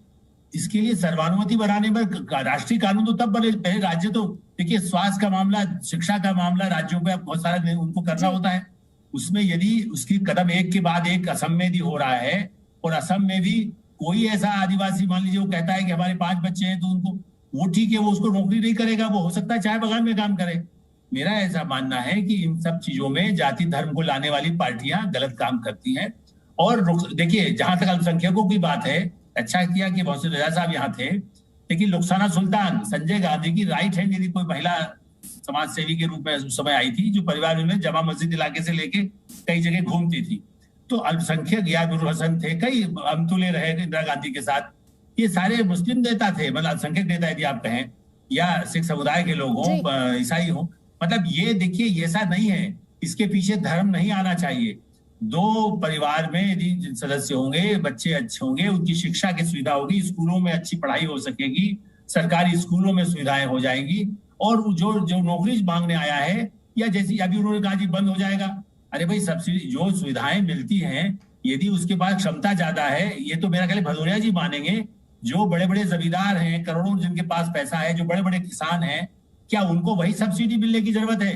इसके लिए सर्वानुमति बनाने में राष्ट्रीय कानून तो तब बने, पहले राज्य तो देखिए स्वास्थ्य का मामला, शिक्षा का मामला राज्यों पे बहुत सारा उनको करना होता है, उसमें यदि उसकी कदम एक के बाद एक असम में भी हो रहा है, और असम में भी कोई ऐसा आदिवासी मान लीजिए वो कहता है कि हमारे 5 बच्चे हैं, तो उनको वो ठीक है, वो उसको नौकरी नहीं करेगा, वो हो सकता है चाय बगान में काम करे। मेरा ऐसा मानना है कि इन सब चीजों में जाति धर्म को लाने वाली पार्टियां गलत काम करती हैं। और देखिए जहां तक अल्पसंख्यकों की बात है, अच्छा किया कि बहुत से रजा साहब यहाँ थे, लेकिन रुखसाना सुल्तान संजय गांधी की राइट हैंड यदि कोई महिला समाज सेवी के रूप में उस समय आई थी, जो परिवार में जमा मस्जिद इलाके से लेके कई जगह घूमती थी, तो अल्पसंख्यक या गुरु हसन थे, कई अमतुले रहे इंदिरा गांधी के साथ, ये सारे मुस्लिम नेता थे, मतलब अल्पसंख्यक नेता यदि आप कहें, या सिख समुदाय के लोग हों, ईसाई हों, मतलब ये देखिए ऐसा नहीं है, इसके पीछे धर्म नहीं आना चाहिए। 2 परिवार में यदि सदस्य होंगे, बच्चे अच्छे होंगे, उनकी शिक्षा की सुविधा होगी, स्कूलों में अच्छी पढ़ाई हो सकेगी, सरकारी स्कूलों में सुविधाएं हो जाएंगी, और जो नौकरी मांगने आया है, या जैसे अभी उन्होंने कहा जी बंद हो जाएगा, अरे भाई सब्सिडी जो सुविधाएं मिलती हैं, यदि उसके पास क्षमता ज्यादा है, ये तो मेरा ख्याल भदौरिया जी मानेंगे, जो बड़े बड़े जमींदार हैं, करोड़ों जिनके पास पैसा है, जो बड़े बड़े किसान हैं, क्या उनको वही सब्सिडी मिलने की जरूरत है?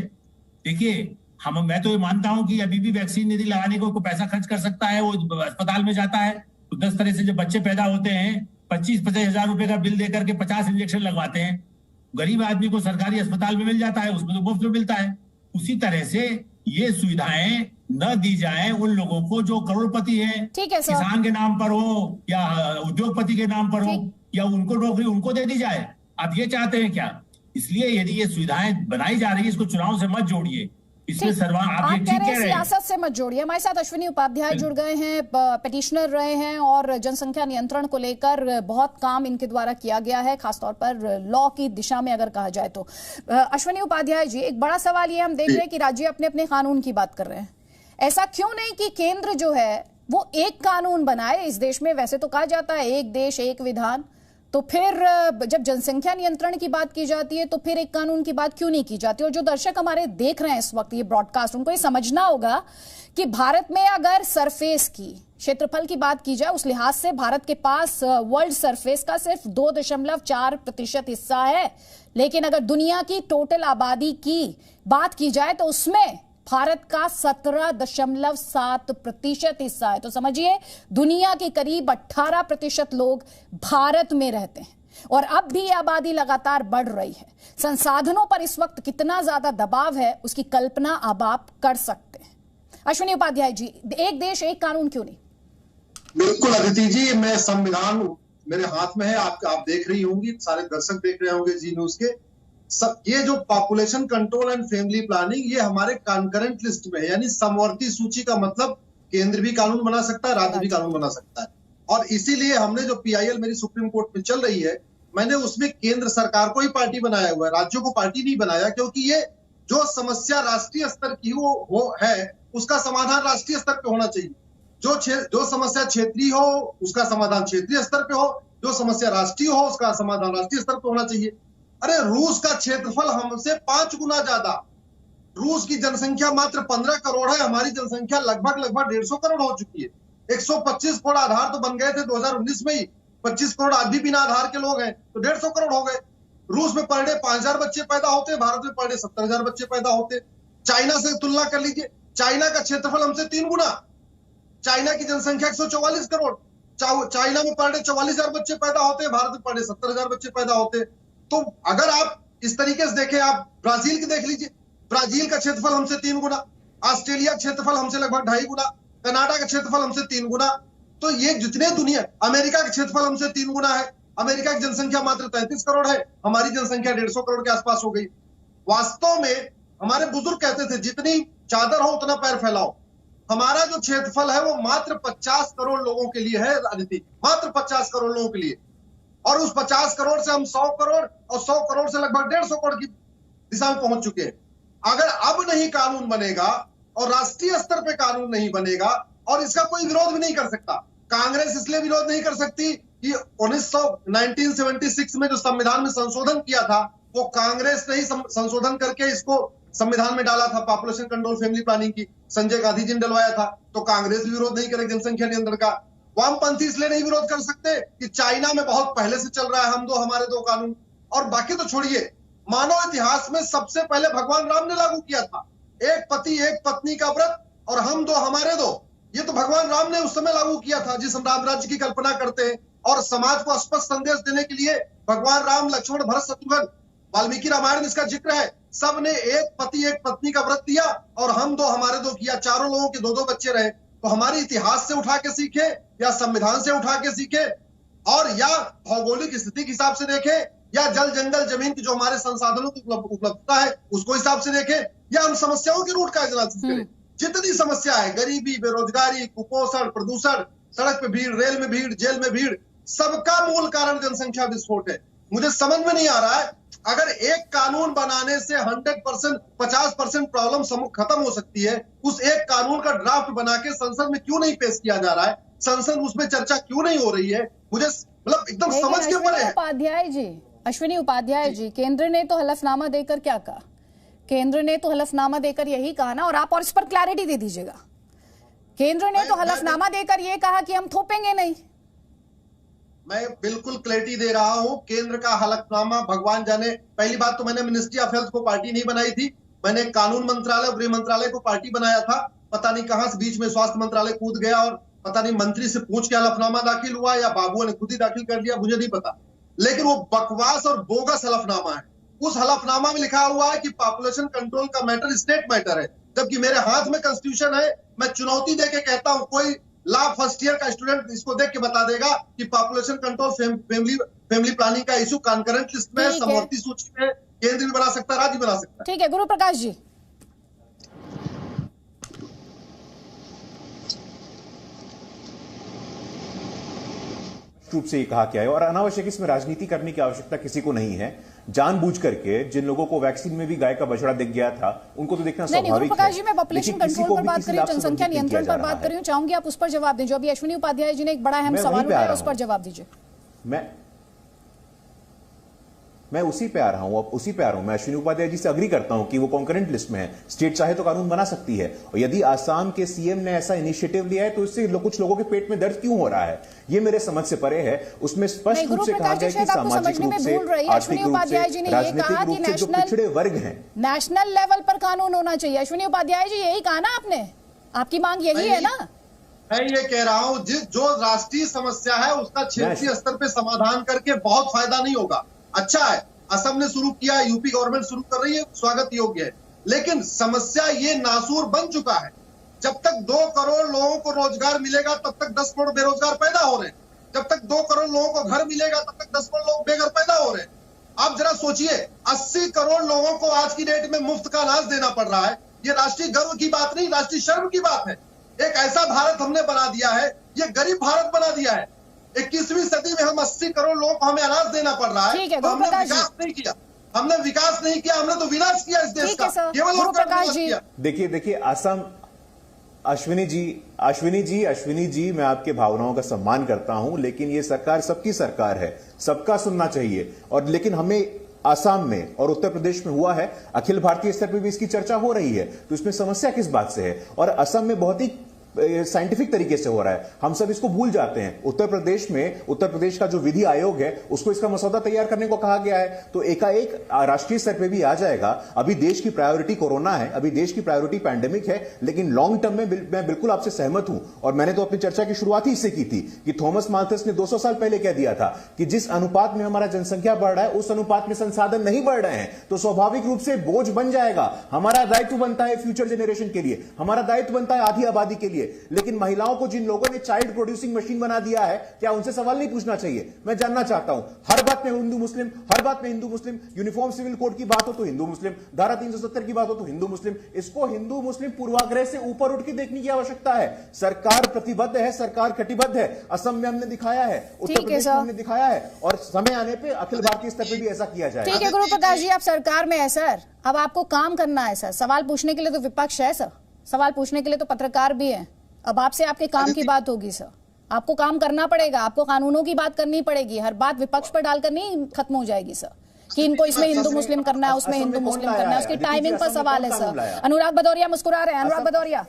देखिए मैं तो ये मानता हूं कि अभी भी वैक्सीन यदि लगाने को पैसा खर्च कर सकता है, वो अस्पताल में जाता है, तो 10 तरह से जब बच्चे पैदा होते हैं 25-25 हजार रुपए का बिल देकर के 50 इंजेक्शन लगवाते हैं, गरीब आदमी को सरकारी अस्पताल में मिल जाता है, उसमें तो मुफ्त में मिलता है। उसी तरह से ये सुविधाएं न दी जाए उन लोगों को जो करोड़पति हैं, किसान के नाम पर हो या उद्योगपति के नाम पर हो, या उनको नौकरी उनको दे दी जाए। आप ये चाहते हैं क्या? इसलिए यदि ये सुविधाएं बनाई जा रही है, इसको चुनाव से मत जोड़िए, इसमें आप कह रहे हैं सियासत से मत जोड़िए। हमारे साथ अश्विनी उपाध्याय जुड़ गए हैं, पिटिशनर रहे हैं, और जनसंख्या नियंत्रण को लेकर बहुत काम इनके द्वारा किया गया है, खासतौर पर लॉ की दिशा में अगर कहा जाए तो। अश्विनी उपाध्याय जी, एक बड़ा सवाल ये हम देख रहे हैं कि राज्य अपने अपने कानून की बात कर रहे हैं, ऐसा क्यों नहीं कि केंद्र जो है वो एक कानून बनाए इस देश में? वैसे तो कहा जाता है एक देश एक विधान, तो फिर जब जनसंख्या नियंत्रण की बात की जाती है तो फिर एक कानून की बात क्यों नहीं की जाती? और जो दर्शक हमारे देख रहे हैं इस वक्त ये ब्रॉडकास्ट, उनको ये समझना होगा कि भारत में अगर सरफेस की, क्षेत्रफल की बात की जाए, उस लिहाज से भारत के पास वर्ल्ड सरफेस का सिर्फ 2.4% हिस्सा है, लेकिन अगर दुनिया की टोटल आबादी की बात की जाए तो उसमें भारत का 17.7% हिस्सा है। तो समझिए दुनिया के करीब 18% लोग भारत में रहते हैं, और अब भी आबादी लगातार बढ़ रही है। संसाधनों पर इस वक्त कितना ज्यादा दबाव है उसकी कल्पना अब आप कर सकते हैं। अश्विनी उपाध्याय जी, एक देश एक कानून क्यों नहीं? बिल्कुल अदिति जी, मैं संविधान मेरे हाथ में है, आप देख रही होंगी, सारे दर्शक देख रहे होंगे जी न्यूज के। सब ये जो population control and family planning, ये हमारे कॉन्करेंट लिस्ट में है, यानी समवर्ती सूची का मतलब केंद्र भी कानून बना सकता है, राज्य भी कानून बना सकता है। और इसीलिए हमने जो PIL मेरी सुप्रीम कोर्ट में चल रही है, मैंने उसमें केंद्र सरकार को ही पार्टी बनाया हुआ है, राज्यों को पार्टी नहीं बनाया, क्योंकि ये जो समस्या राष्ट्रीय स्तर की वो है, उसका समाधान राष्ट्रीय स्तर पे होना चाहिए। जो समस्या क्षेत्रीय हो उसका समाधान क्षेत्रीय स्तर पे हो, जो समस्या राष्ट्रीय हो उसका समाधान राष्ट्रीय स्तर पे होना चाहिए। अरे रूस का क्षेत्रफल हमसे 5 गुना ज्यादा, रूस की जनसंख्या मात्र 15 करोड़ है, हमारी जनसंख्या लगभग 150 करोड़ हो चुकी है। 125 करोड़ आधार तो बन गए थे 2019 में ही, 25 करोड़ आज भी बिना आधार के लोग हैं, तो 150 करोड़ हो गए। रूस में पर डे 5000 बच्चे पैदा होते, भारत में पर डे 70,000 बच्चे पैदा होते। चाइना से तुलना कर लीजिए, चाइना का क्षेत्रफल हमसे 3 गुना, चाइना की जनसंख्या 144 करोड़, चाइना में पर डे 44,000 बच्चे पैदा होते, भारत में पर डे 70,000 बच्चे पैदा होते। तो अगर आप इस तरीके से देखें, आप ब्राजील की देख लीजिए, ब्राजील का क्षेत्रफल हमसे 3 गुना, ऑस्ट्रेलिया का क्षेत्रफल हमसे लगभग 2.5 गुना, कनाडा का क्षेत्रफल हमसे 3 गुना। तो ये जितने दुनिया, अमेरिका का क्षेत्रफल हमसे 3 गुना है, अमेरिका की जनसंख्या मात्र 33 करोड़ है, हमारी जनसंख्या 150 करोड़ के आसपास हो गई। वास्तव में हमारे बुजुर्ग कहते थे जितनी चादर हो उतना पैर फैलाओ। हमारा जो क्षेत्रफल है वो मात्र 50 करोड़ लोगों के लिए है अदिति, मात्र 50 करोड़ लोगों के लिए, और उस 50 करोड़ से हम 100 करोड़ और 100 करोड़ से लगभग 150 करोड़ की दिशा में पहुंच चुके हैं। अगर अब नहीं कानून बनेगा और राष्ट्रीय स्तर पे कानून नहीं बनेगा और इसका कोई विरोध भी नहीं कर सकता। कांग्रेस इसलिए विरोध नहीं कर सकती कि 1976 में जो संविधान में संशोधन किया था वो कांग्रेस ने ही संशोधन करके इसको संविधान में डाला था, पॉपुलेशन कंट्रोल फैमिली प्लानिंग की संजय गांधी जी ने डलवाया था, तो कांग्रेस भी विरोध नहीं करेगी जनसंख्या नियंत्रण का। वामपंथी इसलिए नहीं विरोध कर सकते कि चाइना में बहुत पहले से चल रहा है हम दो हमारे दो कानून। और बाकी तो छोड़िए, मानव इतिहास में सबसे पहले भगवान राम ने लागू किया था एक पति एक पत्नी का व्रत और हम दो हमारे दो। ये तो भगवान राम ने उस समय लागू किया था जिस हम राम राज्य की कल्पना करते हैं। और समाज को स्पष्ट संदेश देने के लिए भगवान राम, लक्ष्मण, भरत, शत्रुघ्न, वाल्मीकि रामायण में इसका जिक्र है। सब ने एक पति एक पत्नी का व्रत दिया और हम दो हमारे दो किया, चारों लोगों के दो दो बच्चे रहे। तो हमारे इतिहास से उठा के सीखे या संविधान से उठा के सीखे और या भौगोलिक स्थिति के हिसाब से देखे या जल जंगल जमीन की जो हमारे संसाधनों की उपलब्धता है उसको हिसाब से देखे या हम समस्याओं के रूट का एनालिसिस करें। जितनी समस्या है, गरीबी, बेरोजगारी, कुपोषण, प्रदूषण, सड़क पे भीड़, रेल में भीड़, जेल में भीड़, सबका मूल कारण जनसंख्या विस्फोट है। मुझे समझ में नहीं आ रहा है अगर एक कानून बनाने से 100% 50% प्रॉब्लम खत्म हो सकती है, उस एक कानून का ड्राफ्ट बना के संसद में क्यों नहीं पेश किया जा रहा है, संसद उसमें चर्चा क्यों नहीं हो रही है, मुझे मतलब एकदम समझ के परे है। अश्विनी उपाध्याय जी, केंद्र ने तो हलफनामा देकर क्या कहा? केंद्र ने तो हलफनामा देकर यही कहा ना, और आप और इस पर क्लैरिटी दे दीजिएगा। केंद्र ने तो हलफनामा देकर यह कहा कि हम थोपेंगे नहीं। मैं बिल्कुल क्लैरिटी दे रहा हूं, केंद्र का हलफनामा भगवान जाने। पहली बात तो मैंने मिनिस्ट्री ऑफ हेल्थ को पार्टी नहीं बनाई थी, मैंने कानून मंत्रालय, गृह मंत्रालय को पार्टी बनाया था। पता नहीं कहां से बीच में स्वास्थ्य मंत्रालय कूद गया और पता नहीं मंत्री से पूछ के हलफनामा दाखिल हुआ या बाबुओं ने खुद ही दाखिल कर दिया, मुझे नहीं पता। लेकिन वो बकवास और बोगस हलफनामा है। उस हलफनामा में लिखा हुआ है कि पॉपुलेशन कंट्रोल का मैटर स्टेट मैटर है, जबकि मेरे हाथ में कॉन्स्टिट्यूशन है। मैं चुनौती देके कहता हूं, कोई लॉ फर्स्ट ईयर का स्टूडेंट इसको देख के बता देगा कि पॉपुलेशन कंट्रोल फैमिली प्लानिंग का इशू कॉन्करेंट लिस्ट में, समवर्ती सूची में केंद्र भी बना सकता है, राज्य बना सकता है। ठीक है गुरु प्रकाश जी। रूप से ये कहा क्या है, और अनावश्यक इसमें राजनीति करने की आवश्यकता किसी को नहीं है। जानबूझ करके जिन लोगों को वैक्सीन में भी गाय का बछड़ा दिख गया था उनको तो देखना स्वाभाविक है। प्रकाश जी, मैं पॉपुलेशन कंट्रोल पर बात कर रही हूं, जनसंख्या नियंत्रण पर बात कर रही हूं, चाहूंगी आप उस पर जवाब दें। जो अभी अश्विनी उपाध्याय जी ने एक बड़ा अहम सवाल उठाया, उस पर जवाब दीजिए। मैं उसी पे आ रहा हूं, अब उसी पे आ रहा हूं। मैं अश्विनी उपाध्याय जी से अग्री करता हूं कि वो कॉन्करेंट लिस्ट में है, स्टेट चाहे तो कानून बना सकती है। और यदि आसाम के सीएम ने ऐसा इनिशिएटिव लिया है तो इससे कुछ लोगों के पेट में दर्द क्यों हो रहा है, ये मेरे समझ से परे है। उसमें स्पष्ट रूप से कहा गया कि सामाजिक रूप से, आर्थिक रूप से, राजनीतिक रूप से जो पिछड़े वर्ग हैं, नेशनल लेवल पर कानून होना चाहिए। अश्विनी उपाध्याय जी, यही कहा ना आपने, आपकी मांग यही है ना? मैं ये कह रहा हूं, जो राष्ट्रीय समस्या है उसका क्षेत्रीय स्तर पे समाधान करके बहुत फायदा नहीं होगा। अच्छा है असम ने शुरू किया, यूपी गवर्नमेंट शुरू कर रही है, स्वागत योग्य है, लेकिन समस्या ये नासूर बन चुका है। जब तक 2 करोड़ लोगों को रोजगार मिलेगा तब तक 10 करोड़ बेरोजगार पैदा हो रहे हैं। जब तक 2 करोड़ लोगों को घर मिलेगा तब तक 10 करोड़ लोग बेघर पैदा हो रहे हैं। आप जरा सोचिए, 80 करोड़ लोगों को आज की डेट में मुफ्त का अनाज देना पड़ रहा है। ये राष्ट्रीय गर्व की बात नहीं, राष्ट्रीय शर्म की बात है। एक ऐसा भारत हमने बना दिया है, ये गरीब भारत बना दिया है। 21वीं सदी में हम 80 करोड़ लोगों को हमें अनाज देना पड़ रहा है, तो हमने विकास नहीं किया, हमने विकास नहीं किया, हमने तो विनाश किया इस देश का, केवल विनाश किया। देखिए असम, अश्विनी जी, मैं आपके भावनाओं का सम्मान करता हूं, लेकिन ये सरकार सबकी सरकार है, सबका सुनना चाहिए। और लेकिन हमें आसाम में और उत्तर प्रदेश में हुआ है, अखिल भारतीय स्तर पर भी इसकी चर्चा हो रही है, तो इसमें समस्या किस बात से है? और असम में बहुत ही साइंटिफिक तरीके से हो रहा है, हम सब इसको भूल जाते हैं। उत्तर प्रदेश का जो विधि आयोग है उसको इसका मसौदा तैयार करने को कहा गया है, तो एकाएक राष्ट्रीय स्तर पे भी आ जाएगा। अभी देश की प्रायोरिटी कोरोना है, अभी देश की प्रायोरिटी पैंडेमिक है, लेकिन लॉन्ग टर्म में मैं बिल्कुल आपसे सहमत हूं। और मैंने तो अपनी चर्चा की शुरुआत ही इससे की थी कि थॉमस माल्थस ने 200 साल पहले कह दिया था कि जिस अनुपात में हमारा जनसंख्या बढ़ रहा है उस अनुपात में संसाधन नहीं बढ़ रहे हैं, तो स्वाभाविक रूप से बोझ बन जाएगा। हमारा दायित्व बनता है फ्यूचर जनरेशन के लिए, हमारा दायित्व बनता है आधी आबादी के लिए। लेकिन महिलाओं को जिन लोगों ने चाइल्ड प्रोड्यूसिंग मशीन बना दिया है, क्या उनसे सवाल नहीं पूछना चाहिए? मैं जानना चाहता हूं। हर बात में हिंदू मुस्लिम, हर बात में हिंदू मुस्लिम, यूनिफॉर्म सिविल कोड की बात हो तो हिंदू मुस्लिम, धारा 370 की बात हो तो हिंदू मुस्लिम। इसको हिंदू मुस्लिम पूर्वाग्रह से ऊपर उठ के देखने की आवश्यकता है। सरकार प्रतिबद्ध है, सरकार कटिबद्ध है। असम में हमने दिखाया है, उत्तर प्रदेश में हमने दिखाया है, और समय आने पर अखिल भारतीय स्तर पर भी ऐसा किया जाएगा। ठीक है गुरु प्रकाश जी, आप सरकार में है सर, अब आपको काम करना है सर। सवाल पूछने के लिए तो विपक्ष है सर, सवाल पूछने के लिए तो पत्रकार भी है, अब आपसे आपके काम की बात होगी सर, आपको काम करना पड़ेगा, आपको कानूनों की बात करनी पड़ेगी, हर बात विपक्ष पर डालकर नहीं खत्म हो जाएगी सर कि इनको इसमें हिंदू मुस्लिम करना है, उसमें हिंदू मुस्लिम करना है, उसकी टाइमिंग पर सवाल है सर। अनुराग भदौरिया मुस्कुरा रहे हैं। अनुराग भदौरिया,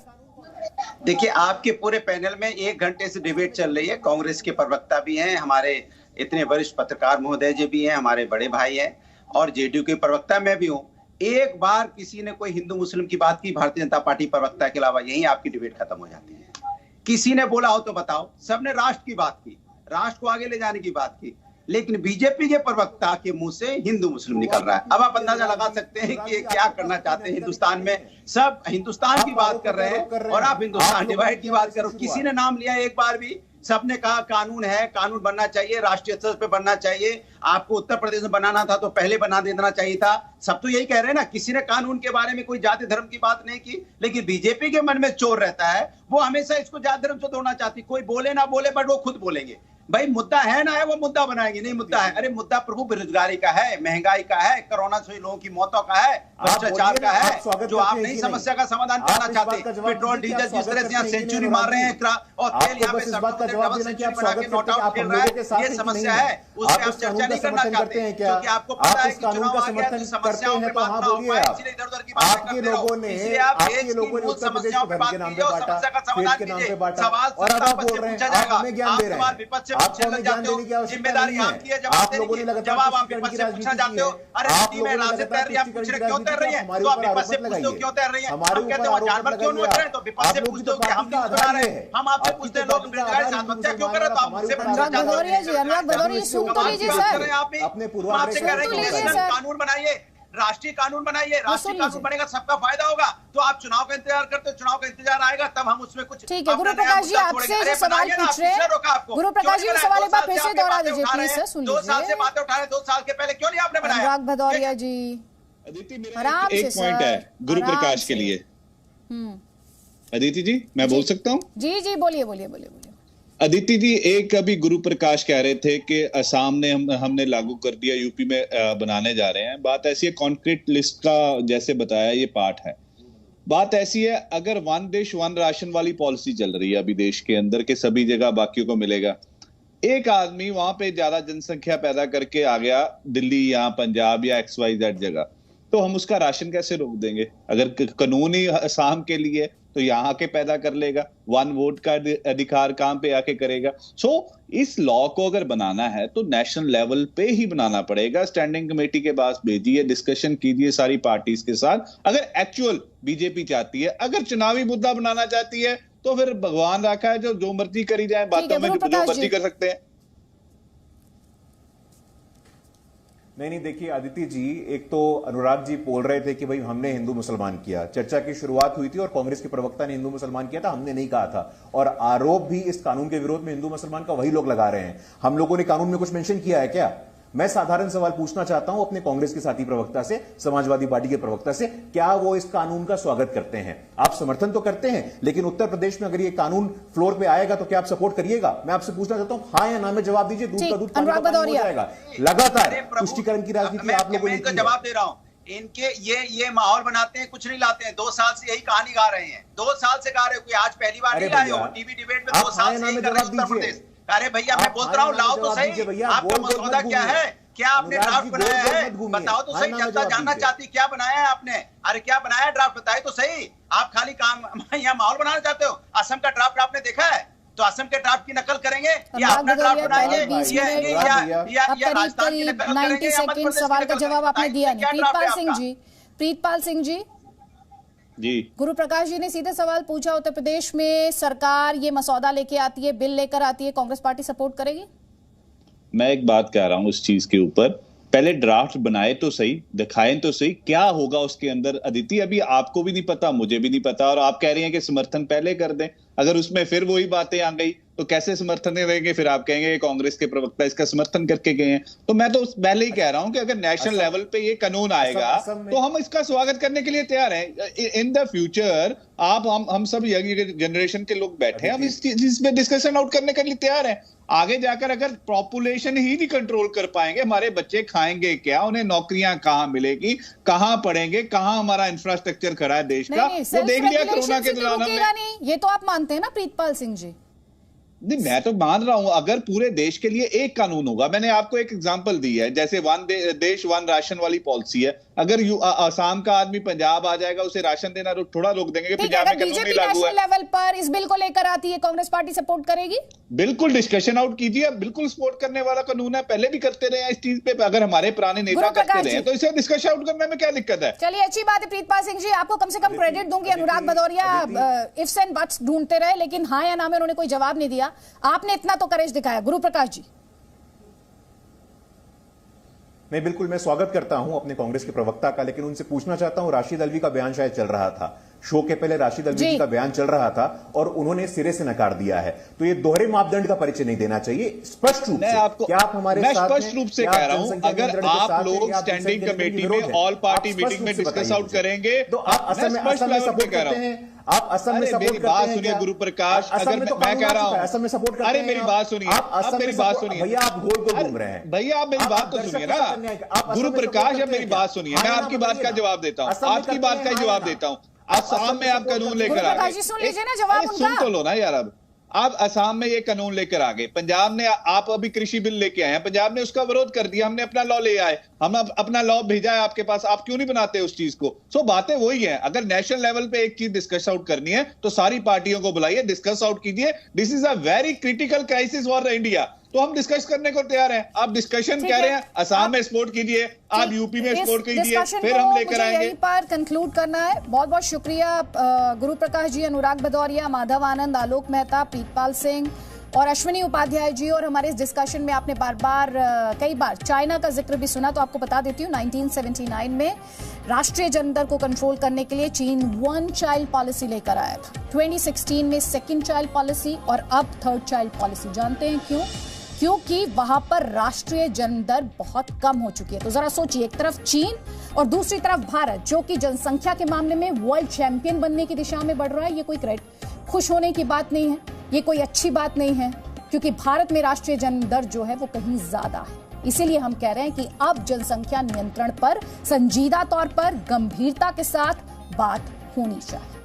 देखिए, आपके पूरे पैनल में 1 घंटे से डिबेट चल रही है, कांग्रेस के प्रवक्ता भी हैं, हमारे इतने वरिष्ठ पत्रकार महोदय जी भी हैं, हमारे बड़े भाई हैं, और जेडीयू के प्रवक्ता मैं भी हूं। एक बार किसी ने कोई हिंदू मुस्लिम की बात की भारतीय जनता पार्टी प्रवक्ता के अलावा, यही आपकी डिबेट खत्म हो जाती है। किसी ने बोला हो तो बताओ। सबने राष्ट्र की बात की, राष्ट्र को आगे ले जाने की बात की, लेकिन बीजेपी के प्रवक्ता के मुंह से हिंदू मुस्लिम निकल रहा है। अब आप अंदाजा लगा सकते हैं कि ये क्या करना चाहते हैं। हिंदुस्तान में सब हिंदुस्तान की बात कर रहे हैं और आप हिंदुस्तान डिवाइड की बात करो। किसी ने नाम लिया एक बार भी? सबने कहा कानून है, कानून बनना चाहिए, राष्ट्रीय स्तर पे बनना चाहिए। आपको उत्तर प्रदेश में बनाना था तो पहले बना देना चाहिए था। सब तो यही कह रहे हैं ना। किसी ने कानून के बारे में कोई जाति धर्म की बात नहीं की, लेकिन बीजेपी के मन में चोर रहता है, वो हमेशा इसको जाति धर्म से तोड़ना चाहती। कोई बोले ना बोले, बट वो खुद बोलेंगे। भाई मुद्दा है ना है, वो मुद्दा बनाएंगे। नहीं मुद्दा है, अरे मुद्दा प्रभु बेरोजगारी का है, महंगाई का है, कोरोना से लोगों की मौतों का है, भ्रष्टाचार का है, जो आप नहीं समस्या का समाधान करना चाहते। पेट्रोल डीजल जिस तरह से यहाँ सेंचुरी मार रहे हैं और तेल यहाँ पे डबल सेंचुरी बना के नोट आउट खेल रहा है, ये समस्या है। उसमें आप चर्चा नहीं करना चाहते क्योंकि आपको पता है कि चुनाव आ गया तो समस्याओं पे बात ना हो पाए, इसलिए इधर उधर की बातें करते रहो। इसलिए आप देश की मूल समस्याओं पे बात कीजिए और समस्या का समाधान कीजिए। सवाल सत्ता से पूछा जाएगा, आप सवाल विपक्ष से पूछने लग जाते हो। जिम्मेदारी आपकी है, जवाब आप विपक्ष से पूछना चाहते हो। अरे नदी में रास्ते तैर रही है, आप पूछ रहे क्यों तैर रही है? तो आप विपक्ष से पूछते हो क्यों तैर रही है? हम कहते हो जानवर क्यों नोच रहे हैं, तो विपक्ष से पूछते हो कि हम न्यूज़ बना रहे हैं। हम आपसे पूछते हैं लोग बेरोजगारी से आत्महत्या क्यों कर रहे हैं, तो आप मुझसे पूछना चाहते हो। अनुराग भदौरिया सुन तो लीजिए सर, अपने आपसे कह रहे हैं कि कानून बनाइए, राष्ट्रीय कानून बनाइए। राष्ट्रीय कानून बनेगा, सबका फायदा होगा। तो आप चुनाव का इंतजार करते हो, चुनाव का इंतजार आएगा तब हम उसमें कुछ। ठीक है, गुरु प्रकाश जी आपसे जो सवाल पूछ रहे हैं, गुरु प्रकाश जी सवाल एक बार फिर से दोहरा दीजिए प्लीज सर। सुन लीजिए, 2 साल से बातें उठा रहे, 2 साल के पहले क्यों नहीं आपने बनाया? अनुराग भदौरिया जी आराम से। एक पॉइंट है गुरु प्रकाश के लिए। अदिति जी, मैं बोल सकता हूँ? जी जी बोलिए बोलिए बोलिए बोलिए। अदिति जी, एक अभी गुरु प्रकाश कह रहे थे कि असम ने हमने लागू कर दिया, यूपी में बनाने जा रहे हैं। बात ऐसी है, कॉन्क्रीट लिस्ट का जैसे बताया ये पार्ट है। बात ऐसी है, अगर 1 देश 1 राशन वाली पॉलिसी चल रही है अभी देश के अंदर के सभी जगह बाकियों को मिलेगा, एक आदमी वहां पे ज्यादा जनसंख्या पैदा करके आ गया दिल्ली या पंजाब या XYZ जगह, तो हम उसका राशन कैसे रोक देंगे? अगर कानून ही असम के लिए तो यहाँ आके पैदा कर लेगा, 1 वोट का अधिकार कहां पे आके करेगा? सो इस लॉ को अगर बनाना है तो नेशनल लेवल पे ही बनाना पड़ेगा। स्टैंडिंग कमेटी के पास भेजिए, डिस्कशन कीजिए सारी पार्टीज के साथ। अगर एक्चुअल बीजेपी चाहती है, अगर चुनावी मुद्दा बनाना चाहती है, तो फिर भगवान रखा है, जो मर्जी करी जाए, बातों में जो मर्जी कर सकते हैं। नहीं देखिए अदिति जी, एक तो अनुराग जी बोल रहे थे कि भाई हमने हिंदू मुसलमान किया। चर्चा की शुरुआत हुई थी और कांग्रेस के प्रवक्ता ने हिंदू मुसलमान किया था, हमने नहीं कहा था। और आरोप भी इस कानून के विरोध में हिंदू मुसलमान का वही लोग लगा रहे हैं। हम लोगों ने कानून में कुछ मेंशन किया है क्या? मैं साधारण सवाल पूछना चाहता हूं अपने कांग्रेस के साथी प्रवक्ता से, समाजवादी पार्टी के प्रवक्ता से, क्या वो इस कानून का स्वागत करते हैं? आप समर्थन तो करते हैं, लेकिन उत्तर प्रदेश में अगर ये कानून फ्लोर पे आएगा तो क्या आप सपोर्ट करिएगा? मैं आपसे पूछना चाहता हूं, हाँ या ना में जवाब दीजिए। दूध का दूध पानी का पानी हो जाएगा। लगातार तुष्टिकरण की राजनीति आप लोगों ने जवाब दे रहा हूं। इनके ये माहौल बनाते हैं, कुछ नहीं लाते हैं। 2 साल से यही कहानी गा रहे हैं, 2 साल से गा रहे हो। कोई आज पहली बार नहीं आए हो, टीवी डिबेट में 2 साल से उत्तर प्रदेश। अरे भैया मैं बोल रहा हूँ, लाओ तो सही, आपका मसौदा क्या है? क्या आपने ड्राफ्ट बनाया है? बताओ तो सही, जनता जानना चाहती क्या बनाया है आपने। अरे क्या बनाया है ड्राफ्ट, बताए तो सही। आप खाली काम यहाँ माहौल बनाना चाहते हो। असम का ड्राफ्ट आपने देखा है? तो असम के ड्राफ्ट की नकल करेंगे या अपना ड्राफ्ट बनाएंगे या राजस्थान की नकल करेंगे? 90 सेकंड सवाल का जवाब आपने दिया नहीं। प्रीतपाल सिंह जी, गुरु प्रकाश जी ने सीधे सवाल पूछा, उत्तर प्रदेश में सरकार ये मसौदा लेके आती है, बिल लेकर आती है, कांग्रेस पार्टी सपोर्ट करेगी? मैं एक बात कह रहा हूं उस चीज के ऊपर, पहले ड्राफ्ट बनाए तो सही, दिखाएं तो सही, क्या होगा उसके अंदर। अदिति, अभी आपको भी नहीं पता, मुझे भी नहीं पता, और आप कह रही हैं कि समर्थन पहले कर दें। अगर उसमें फिर वही बातें आ गई तो कैसे समर्थन देंगे? फिर आप कहेंगे कांग्रेस के प्रवक्ता इसका समर्थन करके गए हैं। तो मैं तो पहले ही कह रहा हूं कि अगर नेशनल लेवल पे ये कानून आएगा तो हम इसका स्वागत करने के लिए तैयार हैं। इन द फ्यूचर आप हम सब यंग जनरेशन के लोग बैठे हैं, हम इस पे डिस्कशन आउट करने के लिए तैयार हैं। आगे जाकर अगर पॉपुलेशन ही नहीं कंट्रोल कर पाएंगे, हमारे बच्चे खाएंगे क्या, उन्हें नौकरियां कहां मिलेगी, कहां पढ़ेंगे, कहां हमारा इंफ्रास्ट्रक्चर खड़ा है देश का, वो देख लिया कोरोना के दौरान हमने। ये तो आप मानते हैं ना प्रीतपाल सिंह जी? नहीं, मैं तो मान रहा हूं अगर पूरे देश के लिए एक कानून होगा, मैंने आपको एक एग्जांपल दी है, जैसे देश वन राशन वाली पॉलिसी है, अगर असम का आदमी पंजाब आ जाएगा उसे राशन देना थोड़ा रोक देंगे, पंजाब में कानून नहीं लागू है। लेवल पर इस बिल को लेकर आती है, कांग्रेस पार्टी सपोर्ट करेगी? बिल्कुल डिस्कशन आउट कीजिए, बिल्कुल सपोर्ट करने वाला कानून है, पहले भी करते रहे हैं इस चीज पे, अगर हमारे पुराने नेता करते रहे तो इसे डिस्कशन आउट करने में क्या दिक्कत है? चलिए अच्छी बात है प्रीतपाल सिंह जी, आपको कम से कम क्रेडिट दूंगी। अनुराग भदौरिया इफ्स एंड बट्स ढूंढते रहे, लेकिन हाँ या ना में उन्होंने कोई जवाब नहीं दिया। आपने इतना तो करेज दिखाया। गुरु प्रकाश जी। नहीं, बिल्कुल मैं स्वागत करता हूं अपने कांग्रेस के प्रवक्ता का, लेकिन उनसे पूछना चाहता हूं, राशिद अल्वी का बयान शायद चल रहा था, शो के पहले राशिद अल्वी जी का बयान चल रहा था और उन्होंने सिरे से नकार दिया है, तो ये दोहरे मापदंड का परिचय नहीं देना चाहिए स्पष्ट रूप से। क्या आप हमारे साथ हैं? स्पष्ट रूप से कह रहा हूं, अगर आप लोग स्टैंडिंग कमेटी में ऑल पार्टी मीटिंग में डिस्कस आउट करेंगे तो आप असम में सपोर्ट करते हैं, आप असम में सपोर्ट करते हैं। बात सुनिए गुरु प्रकाश, अगर मैं कह रहा हूं असम में सपोर्ट करते हैं, अरे मेरी बात सुनिए, आप मेरी बात सुनिए भैया, आप गोल गोल घूम रहे हैं भैया, आप मेरी बात तो सुनिए ना गुरु प्रकाश, अब मेरी बात सुनिए, मैं आपकी बात का जवाब देता हूं, आपकी बात का ही जवाब देता हूं। असम में आप कानून लेकर आ गए, सुन लीजिए ना जवाब उनका, सुन तो लो ना यार। अब आप असम में ये कानून लेकर आ गए, पंजाब ने आप अभी कृषि बिल लेके आए हैं, पंजाब ने उसका विरोध कर दिया, हमने अपना लॉ ले आए, हम अपना लॉ भेजा है आपके पास, आप क्यों नहीं बनाते उस चीज को? सो बातें वही है, अगर नेशनल लेवल पे एक चीज डिस्कस आउट करनी है तो सारी पार्टियों को बुलाइए, डिस्कस आउट कीजिए। This is a very critical crisis for India, तो हम डिस्कस करने को तैयार हैं। आप डिस्कशन कह रहे हैं, असम में सपोर्ट कीजिए, आप यूपी में सपोर्ट कीजिए, फिर हम लेकर आएंगे। यहीं पर कंक्लूड करना है। बहुत बहुत शुक्रिया गुरु प्रकाश जी, अनुराग भदौरिया, माधव आनंद, आलोक मेहता, प्रीतपाल सिंह और अश्विनी उपाध्याय जी। और हमारे इस डिस्कशन में आपने कई बार चाइना का जिक्र भी सुना, तो आपको बता देती हूँ 1979 में राष्ट्रीय जनदर को कंट्रोल करने के लिए चीन वन चाइल्ड पॉलिसी लेकर आया था, 2016 में सेकेंड चाइल्ड पॉलिसी और अब थर्ड चाइल्ड पॉलिसी। जानते हैं क्यों? क्योंकि वहां पर राष्ट्रीय जनदर बहुत कम हो चुकी है। तो जरा सोचिए, एक तरफ चीन और दूसरी तरफ भारत, जो कि जनसंख्या के मामले में वर्ल्ड चैंपियन बनने की दिशा में बढ़ रहा है। ये कोई खुश होने की बात नहीं है, ये कोई अच्छी बात नहीं है, क्योंकि भारत में राष्ट्रीय जनदर जो है वो कहीं ज्यादा है। इसीलिए हम कह रहे हैं कि अब जनसंख्या नियंत्रण पर संजीदा तौर पर गंभीरता के साथ बात होनी चाहिए।